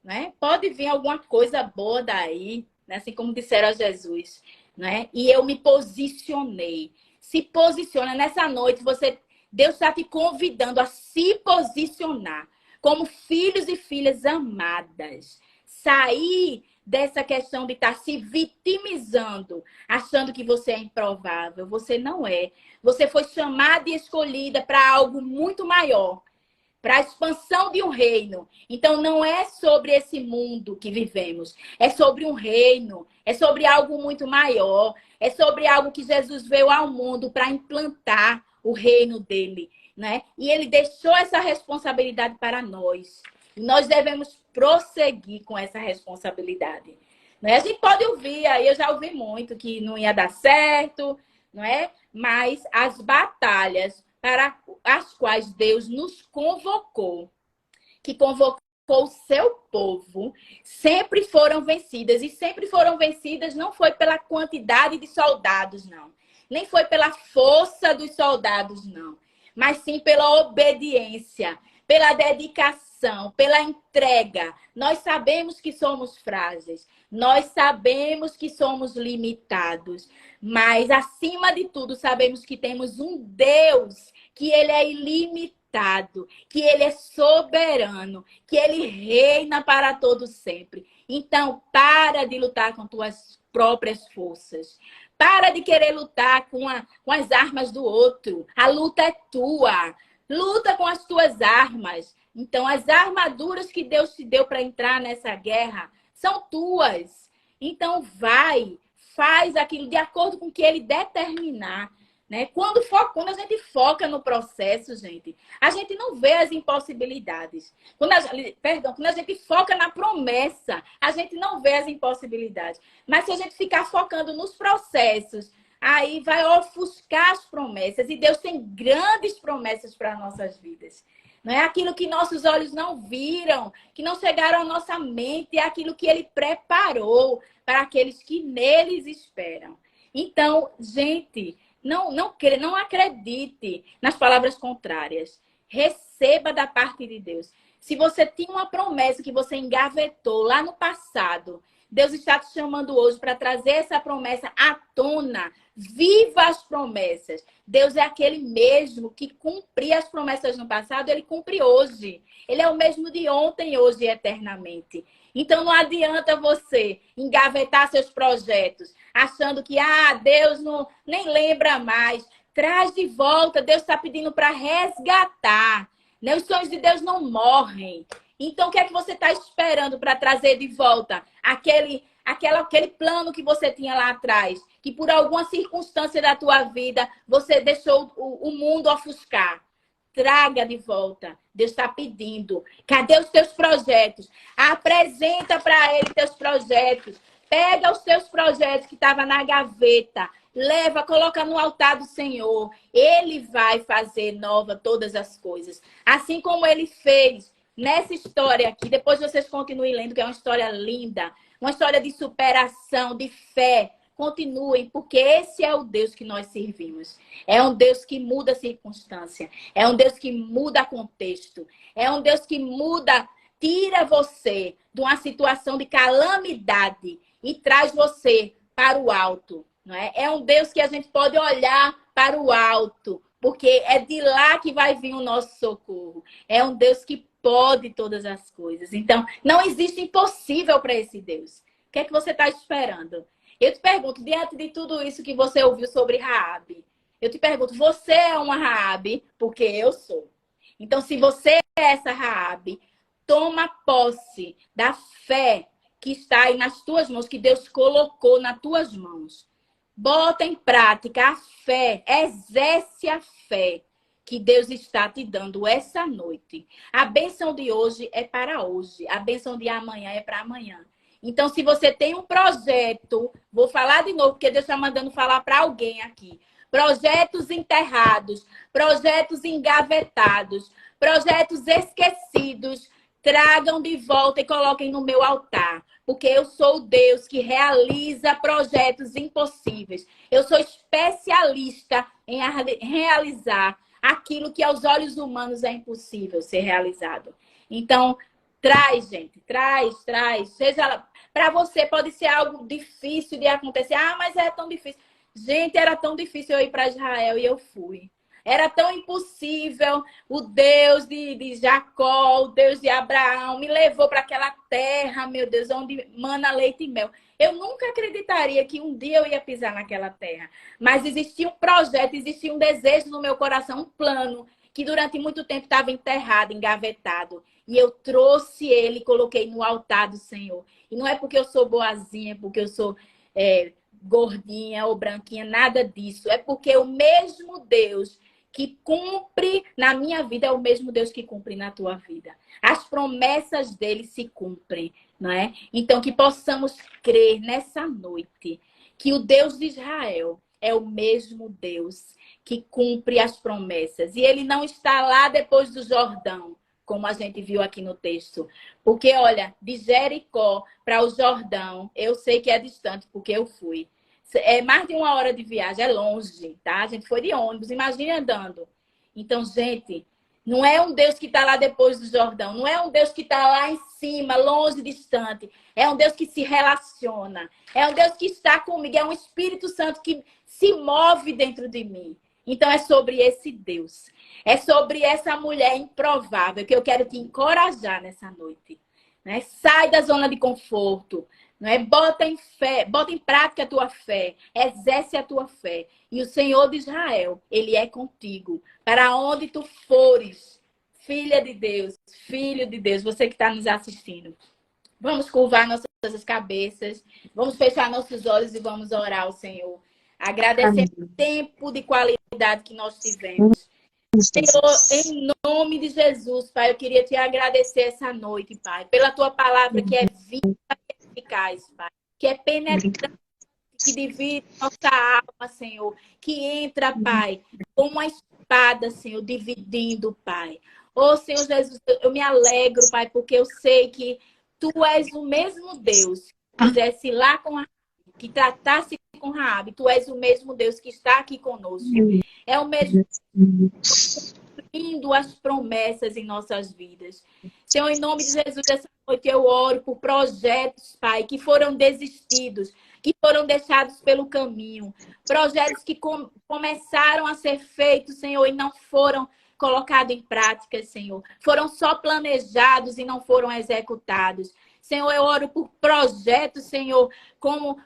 né, pode vir alguma coisa boa daí, né, assim como disseram a Jesus, né? E eu me posicionei. Se posiciona nessa noite, Deus está te convidando a se posicionar como filhos e filhas amadas. Sair dessa questão de estar se vitimizando, achando que você é improvável. Você não é. Você foi chamada e escolhida para algo muito maior, para a expansão de um reino. Então, não é sobre esse mundo que vivemos. É sobre um reino. É sobre algo muito maior. É sobre algo que Jesus veio ao mundo para implantar o reino dele, né? E ele deixou essa responsabilidade para nós. E nós devemos prosseguir com essa responsabilidade. Né? A gente pode ouvir, aí eu já ouvi muito, que não ia dar certo, não é? Mas as batalhas para as quais Deus nos convocou, que convocou o seu povo, sempre foram vencidas. E sempre foram vencidas não foi pela quantidade de soldados, não. Nem foi pela força dos soldados, não. Mas sim pela obediência, pela dedicação, pela entrega. Nós sabemos que somos frágeis. Nós sabemos que somos limitados. Mas, acima de tudo, sabemos que temos um Deus que ele é ilimitado, que ele é soberano, que ele reina para todo sempre. Então, para de lutar com tuas próprias forças. Para de querer lutar com as armas do outro. A luta é tua. Luta com as tuas armas. Então, as armaduras que Deus te deu para entrar nessa guerra são tuas. Então, faz aquilo de acordo com o que ele determinar. Né? Quando a gente foca no processo, gente, a gente não vê as impossibilidades. Quando a gente foca na promessa, a gente não vê as impossibilidades. Mas se a gente ficar focando nos processos, aí vai ofuscar as promessas. E Deus tem grandes promessas para as nossas vidas. Não é aquilo que nossos olhos não viram, que não chegaram à nossa mente, é aquilo que ele preparou para aqueles que neles esperam. Então, gente, não acredite nas palavras contrárias. Receba da parte de Deus. Se você tinha uma promessa que você engavetou lá no passado, Deus está te chamando hoje para trazer essa promessa à tona. Viva as promessas. Deus é aquele mesmo que cumpria as promessas no passado, ele cumpre hoje. Ele é o mesmo de ontem, hoje e eternamente. Então não adianta você engavetar seus projetos, achando que Deus nem lembra mais. Traz de volta, Deus está pedindo para resgatar. Né? Os sonhos de Deus não morrem. Então, o que é que você está esperando para trazer de volta aquele plano que você tinha lá atrás? Que por alguma circunstância da tua vida, você deixou o mundo ofuscar. Traga de volta. Deus está pedindo. Cadê os teus projetos? Apresenta para ele teus projetos. Pega os teus projetos que estavam na gaveta. Leva, coloca no altar do Senhor. Ele vai fazer nova todas as coisas. Assim como ele fez nessa história aqui. Depois vocês continuem lendo, que é uma história linda. Uma história de superação, de fé. Continuem, porque esse é o Deus que nós servimos. É um Deus que muda a circunstância. É um Deus que muda contexto. É um Deus que tira você de uma situação de calamidade e traz você para o alto. Não é? É um Deus que a gente pode olhar para o alto, porque é de lá que vai vir o nosso socorro. É um Deus que pode todas as coisas. Então, não existe impossível para esse Deus. O que é que você está esperando? Eu te pergunto, diante de tudo isso que você ouviu sobre Raabe, eu te pergunto, você é uma Raabe? Porque eu sou. Então, se você é essa Raabe, toma posse da fé que está aí nas tuas mãos, que Deus colocou nas tuas mãos. Bota em prática a fé, exerce a fé que Deus está te dando essa noite. A bênção de hoje é para hoje, a bênção de amanhã é para amanhã. Então, se você tem um projeto, vou falar de novo, porque Deus está mandando falar para alguém aqui. Projetos enterrados, projetos engavetados, projetos esquecidos, tragam de volta e coloquem no meu altar. Porque eu sou o Deus que realiza projetos impossíveis. Eu sou especialista em realizar aquilo que aos olhos humanos é impossível ser realizado. Então, traz, gente, traz. Seja para você pode ser algo difícil de acontecer. Ah, mas é tão difícil. Gente, era tão difícil eu ir para Israel e eu fui. Era tão impossível. O Deus de Jacó, o Deus de Abraão, me levou para aquela terra, meu Deus, onde mana leite e mel. Eu nunca acreditaria que um dia eu ia pisar naquela terra. Mas existia um projeto, existia um desejo no meu coração, um plano, que durante muito tempo estava enterrado, engavetado. E eu trouxe ele e coloquei no altar do Senhor. E não é porque eu sou boazinha, porque eu sou gordinha ou branquinha, nada disso. É porque o mesmo Deus que cumpre na minha vida é o mesmo Deus que cumpre na tua vida. As promessas dele se cumprem, não é? Então, que possamos crer nessa noite que o Deus de Israel é o mesmo Deus que cumpre as promessas. E ele não está lá depois do Jordão, como a gente viu aqui no texto. Porque, olha, de Jericó para o Jordão, eu sei que é distante, porque eu fui. É mais de 1 hora de viagem, é longe, tá? A gente foi de ônibus, imagine andando. Então, gente, não é um Deus que está lá depois do Jordão, não é um Deus que está lá em cima, longe, distante. É um Deus que se relaciona. É um Deus que está comigo, é um Espírito Santo que se move dentro de mim. Então, é sobre esse Deus. É sobre essa mulher improvável que eu quero te encorajar nessa noite. Né? Sai da zona de conforto. Não é? Bota em fé, bota em prática a tua fé, exerce a tua fé. E o Senhor de Israel, ele é contigo. Para onde tu fores, filha de Deus, filho de Deus, você que está nos assistindo. Vamos curvar nossas cabeças, vamos fechar nossos olhos e vamos orar ao Senhor. Agradecer o tempo de qualidade que nós tivemos. Senhor, em nome de Jesus, Pai, eu queria te agradecer essa noite, Pai, pela tua palavra que é viva e eficaz, Pai, que é penetrante, que divide nossa alma, Senhor, que entra, Pai, como uma espada, Senhor, dividindo, Pai. Ô, Senhor Jesus, eu me alegro, Pai, porque eu sei que tu és o mesmo Deus que fizesse lá com a que tratasse com Raabe, tu és o mesmo Deus que está aqui conosco. É o mesmo cumprindo as promessas em nossas vidas. Senhor, em nome de Jesus, essa noite eu oro por projetos, Pai, que foram desistidos, que foram deixados pelo caminho. Projetos que começaram a ser feitos, Senhor, e não foram colocados em prática, Senhor. Foram só planejados e não foram executados. Senhor, eu oro por projetos, Senhor, como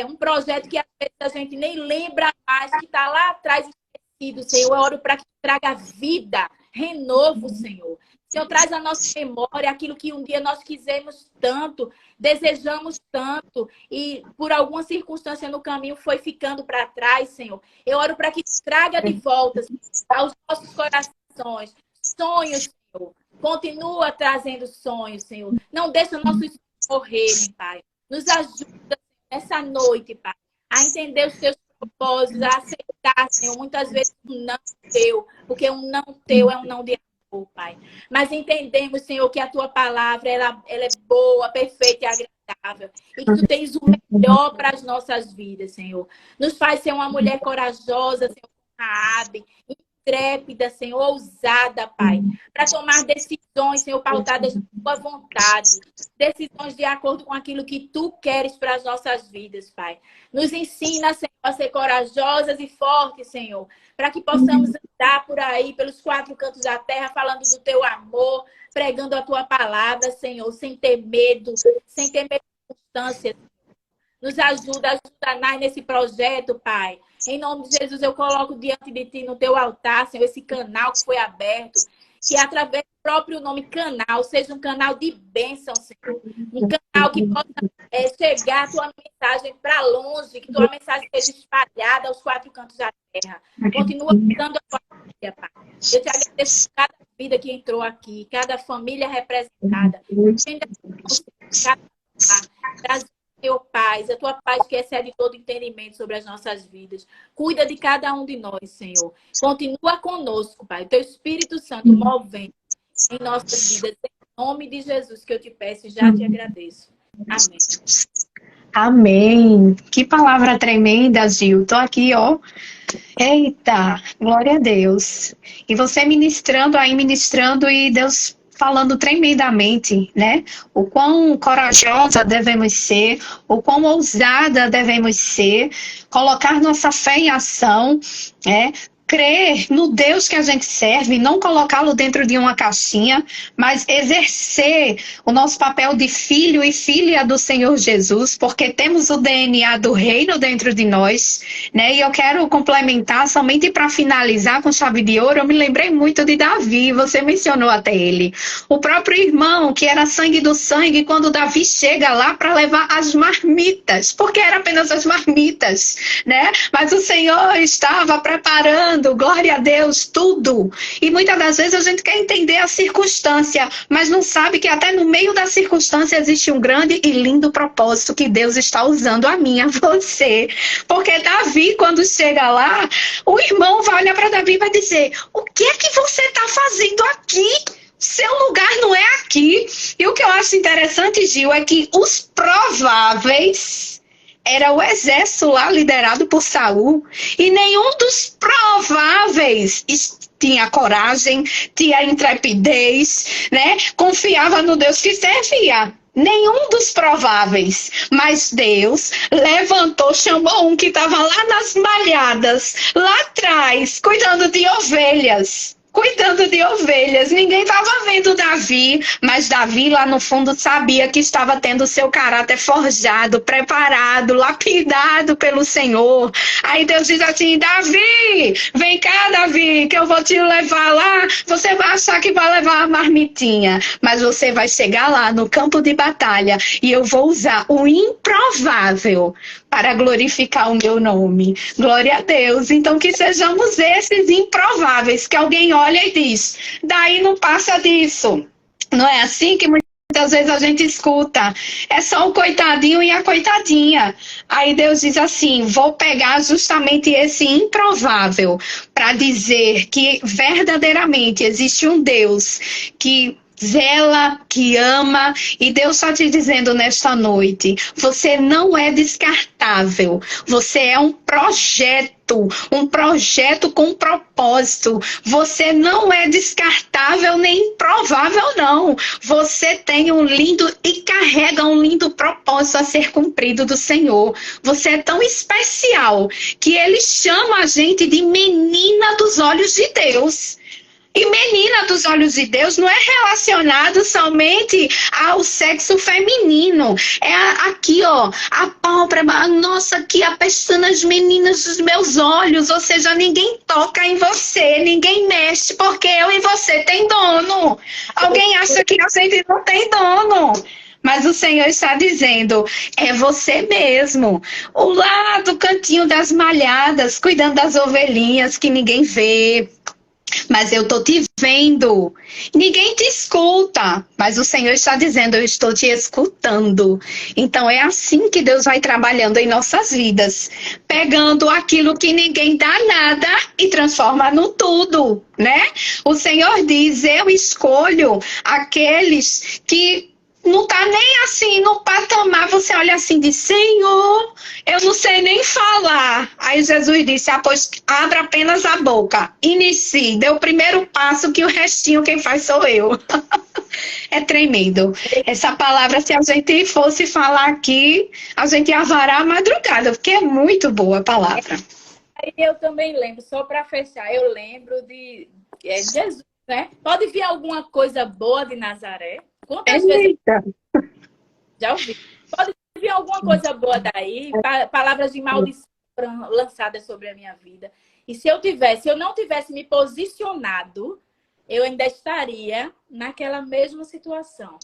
um projeto que às vezes a gente nem lembra mais, que está lá atrás esquecido, Senhor. Eu oro para que traga vida, renovo, Senhor. Senhor, traz à nossa memória aquilo que um dia nós quisemos tanto, desejamos tanto, e por alguma circunstância no caminho foi ficando para trás, Senhor. Eu oro para que traga de volta aos nossos corações sonhos, Senhor. Continua trazendo sonhos, Senhor. Não deixa nossos sonhos morrerem, Pai. Nos ajuda nessa noite, Pai, a entender os teus propósitos, a aceitar, Senhor, muitas vezes um não teu, porque um não teu é um não de amor, Pai. Mas entendemos, Senhor, que a tua palavra, ela é boa, perfeita e agradável, e que tu tens o melhor para as nossas vidas, Senhor. Nos faz ser uma mulher corajosa, Senhor, Raabe, intrépida, Senhor, ousada, Pai, para tomar decisões, Senhor, pautadas na tua vontade, decisões de acordo com aquilo que tu queres para as nossas vidas, Pai. Nos ensina, Senhor, a ser corajosas e fortes, Senhor, para que possamos andar por aí, pelos 4 cantos da terra, falando do teu amor, pregando a tua palavra, Senhor, sem ter medo de circunstâncias. Nos ajuda Nai nesse projeto, Pai. Em nome de Jesus, eu coloco diante de Ti, no Teu altar, Senhor, esse canal que foi aberto, que através do próprio nome canal, seja um canal de bênção, Senhor. Um canal que possa chegar a Tua mensagem para longe, que Tua mensagem seja espalhada aos 4 cantos da terra. Continua dando a Tua família, Pai. Eu te agradeço por cada vida que entrou aqui, cada família representada. Cada Teu paz, a tua paz que excede todo entendimento sobre as nossas vidas. Cuida de cada um de nós, Senhor. Continua conosco, Pai. Teu Espírito Santo movendo em nossas vidas. nome de Jesus que eu te peço e já te agradeço. Amém. Amém. Que palavra tremenda, Gil. Tô aqui, ó. Eita, glória a Deus. E você ministrando aí, ministrando e Deus falando tremendamente, né? O quão corajosa devemos ser, o quão ousada devemos ser, colocar nossa fé em ação, né? Crer no Deus que a gente serve, não colocá-lo dentro de uma caixinha, mas exercer o nosso papel de filho e filha do Senhor Jesus, porque temos o DNA do reino dentro de nós, né? E eu quero complementar, somente para finalizar com chave de ouro, eu me lembrei muito de Davi, você mencionou até ele. O próprio irmão, que era sangue do sangue, quando Davi chega lá para levar as marmitas, porque era apenas as marmitas, né? Mas o Senhor estava preparando, glória a Deus, tudo. E muitas das vezes a gente quer entender a circunstância, mas não sabe que até no meio da circunstância existe um grande e lindo propósito que Deus está usando a mim, a você. Porque Davi, quando chega lá, o irmão vai olhar para Davi e vai dizer: o que é que você está fazendo aqui? Seu lugar não é aqui. E o que eu acho interessante, Gil, é que os prováveis era o exército lá liderado por Saul, e nenhum dos prováveis tinha coragem, tinha intrepidez, né? Confiava no Deus que servia. Nenhum dos prováveis, mas Deus levantou, chamou um que estava lá nas malhadas, lá atrás, cuidando de ovelhas. Ninguém estava vendo Davi, mas Davi lá no fundo sabia que estava tendo seu caráter forjado, preparado, lapidado pelo Senhor. Aí Deus diz assim: Davi, vem cá, Davi, que eu vou te levar lá. Você vai achar que vai levar uma marmitinha, mas você vai chegar lá no campo de batalha e eu vou usar o improvável para glorificar o meu nome. Glória a Deus. Então que sejamos esses improváveis, que alguém olha e diz: daí não passa disso. Não é assim que muitas vezes a gente escuta? É só o coitadinho e a coitadinha. Aí Deus diz assim: vou pegar justamente esse improvável para dizer que verdadeiramente existe um Deus que zela, que ama, e Deus está te dizendo nesta noite: você não é descartável, você é um projeto com propósito. Você não é descartável nem improvável, não. Você tem um lindo e carrega um lindo propósito a ser cumprido do Senhor. Você é tão especial que Ele chama a gente de menina dos olhos de Deus. E menina dos olhos de Deus não é relacionado somente ao sexo feminino. É aqui, ó, a pálpebra, nossa, aqui a pestanas meninas dos meus olhos. Ou seja, ninguém toca em você, ninguém mexe, porque eu e você tem dono. Alguém acha que a gente não tem dono. Mas o Senhor está dizendo: é você mesmo. O lá do cantinho das malhadas, cuidando das ovelhinhas que ninguém vê. Mas eu estou te vendo. Ninguém te escuta, mas o Senhor está dizendo: eu estou te escutando. Então é assim que Deus vai trabalhando em nossas vidas, pegando aquilo que ninguém dá nada e transforma no tudo, né? O Senhor diz: eu escolho aqueles que não tá nem assim no patamar. Você olha assim e diz: Senhor, eu não sei nem falar. Aí Jesus disse: pois abra apenas a boca, inicie, dê o primeiro passo, que o restinho quem faz sou eu. É tremendo. Essa palavra, se a gente fosse falar aqui, a gente ia varar a madrugada, porque é muito boa a palavra. Aí eu também lembro, só para fechar, eu lembro de Jesus, né? Pode vir alguma coisa boa de Nazaré? Quantas vezes já ouvi? Pode vir alguma coisa boa daí? Palavras de maldição foram lançadas sobre a minha vida. E se eu não tivesse me posicionado, eu ainda estaria naquela mesma situação,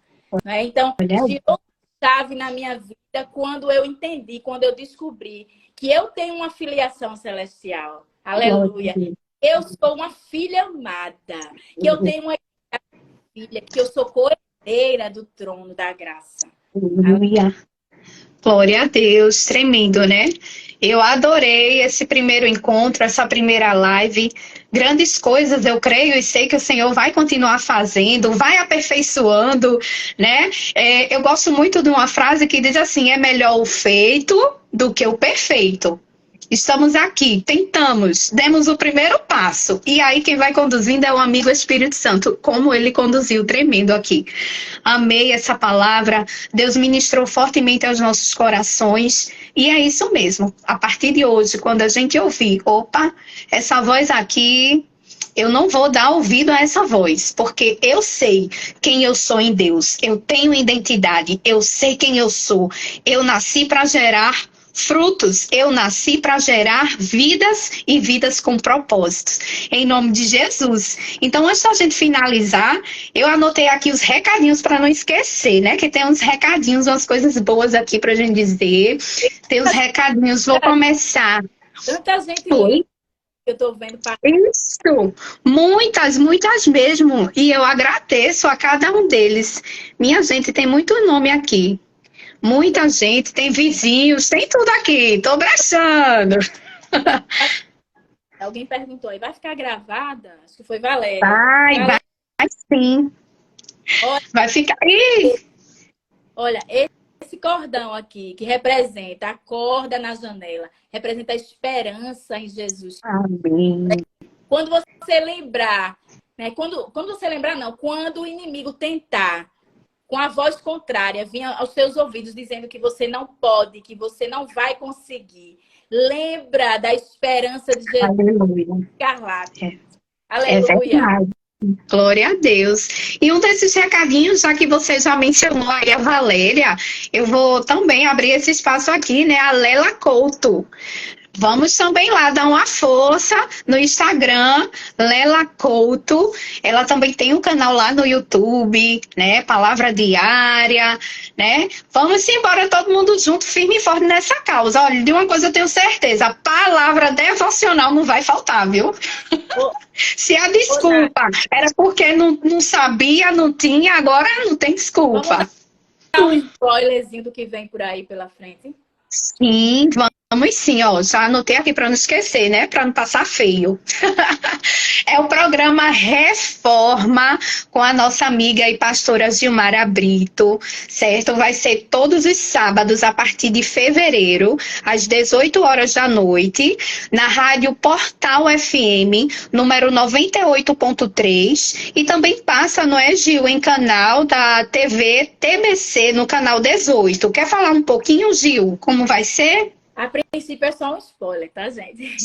né? Então, girou chave na minha vida quando eu entendi, quando eu descobri que eu tenho uma filiação celestial. Aleluia. Eu sou uma filha amada. Que eu tenho uma filha, que eu sou coerdeira do trono da graça. Aleluia. Glória a Deus, tremendo, né? Eu adorei esse primeiro encontro, essa primeira live. Grandes coisas, eu creio e sei que o Senhor vai continuar fazendo, vai aperfeiçoando, né? Eu gosto muito de uma frase que diz assim: é melhor o feito do que o perfeito. Estamos aqui, tentamos, demos o primeiro passo. E aí quem vai conduzindo é o amigo Espírito Santo, como ele conduziu tremendo aqui. Amei essa palavra, Deus ministrou fortemente aos nossos corações. E é isso mesmo, a partir de hoje, quando a gente ouvir, opa, essa voz aqui, eu não vou dar ouvido a essa voz, porque eu sei quem eu sou em Deus, eu tenho identidade, eu sei quem eu sou, eu nasci para gerar frutos, eu nasci para gerar vidas e vidas com propósitos, em nome de Jesus. Então, antes da gente finalizar, eu anotei aqui os recadinhos para não esquecer, né? Que tem uns recadinhos, umas coisas boas aqui para a gente dizer. Tem os recadinhos, vou começar. Tanta gente Oi? que eu tô vendo. Isso, muitas, muitas mesmo. E eu agradeço a cada um deles. Minha gente, tem muito nome aqui. Muita gente, tem vizinhos, tem tudo aqui. Tô brechando. Alguém perguntou aí, vai ficar gravada? Acho que foi Valéria. Vai sim. Olha, vai ficar. Ih! Olha, esse cordão aqui, que representa a corda na janela, representa a esperança em Jesus. Amém. Quando você lembrar, né? Quando você lembrar, não, quando o inimigo tentar, com a voz contrária, vir aos seus ouvidos dizendo que você não pode, que você não vai conseguir, lembra da esperança de Jesus. Aleluia. Escarlate. Aleluia. Verdade. Glória a Deus. E um desses recadinhos, já que você já mencionou aí a Valéria, eu vou também abrir esse espaço aqui, né? A Lela Couto. Vamos também lá dar uma força no Instagram, Lela Couto. Ela também tem um canal lá no YouTube, né? Palavra Diária, né? Vamos embora todo mundo junto, firme e forte nessa causa. Olha, de uma coisa eu tenho certeza, a palavra devocional não vai faltar, viu? Se a desculpa era porque não sabia, não tinha, agora não tem desculpa. Vamos dar um spoilerzinho do que vem por aí pela frente? Sim, vamos sim, ó. Já anotei aqui para não esquecer, né? Para não passar feio. É o programa Reforma com a nossa amiga e pastora Gilmara Brito, certo? Vai ser todos os sábados a partir de fevereiro, às 18 horas da noite, na rádio Portal FM, número 98.3, e também passa, não é, Gil, em canal da TV TBC, no canal 18. Quer falar um pouquinho, Gil, como vai ser? A princípio é só um spoiler, tá, gente?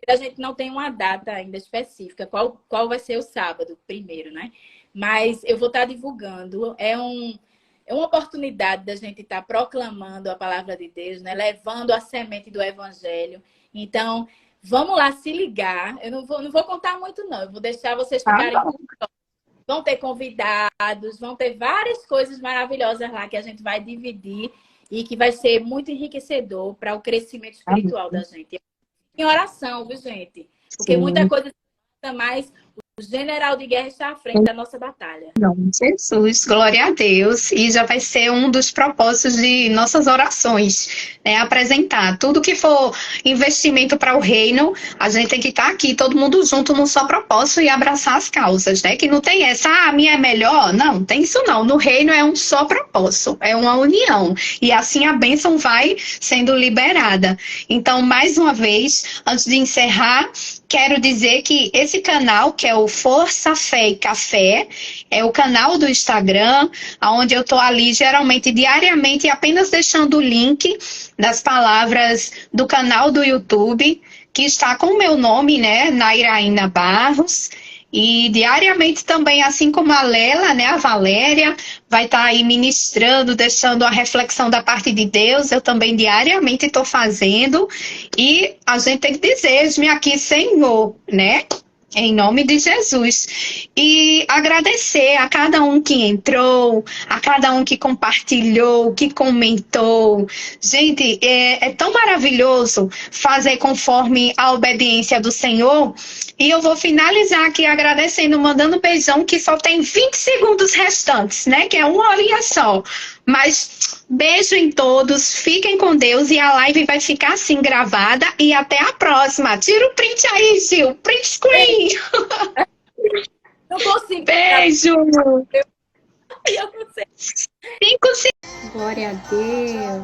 A gente não tem uma data ainda específica, qual vai ser o sábado, primeiro, né? Mas eu vou estar divulgando. É uma oportunidade da gente estar proclamando a palavra de Deus, né? Levando a semente do evangelho. Então, vamos lá se ligar. Eu não vou contar muito, não. Eu vou deixar vocês ficarem. Vão ter convidados, vão ter várias coisas maravilhosas lá que a gente vai dividir e que vai ser muito enriquecedor para o crescimento espiritual da gente. Em oração, viu, gente? Porque sim, muita coisa mais. O general de guerra está à frente da nossa batalha. Jesus, glória a Deus. E já vai ser um dos propósitos de nossas orações, né? Apresentar tudo que for investimento para o reino, a gente tem que estar aqui, todo mundo junto num só propósito e abraçar as causas, né? Que não tem essa, a minha é melhor. Não, tem isso não. No reino é um só propósito, é uma união. E assim a bênção vai sendo liberada. Então, mais uma vez, antes de encerrar, quero dizer que esse canal, que é o Força, Fé e Café, é o canal do Instagram, onde eu estou ali geralmente diariamente apenas deixando o link das palavras do canal do YouTube, que está com o meu nome, né, Nairaína Barros. E diariamente também, assim como a Lela, né, a Valéria, vai estar aí ministrando, deixando a reflexão da parte de Deus. Eu também diariamente estou fazendo. E a gente tem que dizer, eis-me aqui, Senhor, né? Em nome de Jesus. E agradecer a cada um que entrou, a cada um que compartilhou, que comentou. Gente, é tão maravilhoso fazer conforme a obediência do Senhor, E eu vou finalizar aqui agradecendo, mandando um beijão, que só tem 20 segundos restantes, né? Que é uma horinha só. Mas beijo em todos, fiquem com Deus e a live vai ficar assim gravada. E até a próxima. Tira o print aí, Gil. Print screen. Não consigo. Beijo. Eu não sei. 5 segundos. Glória a Deus.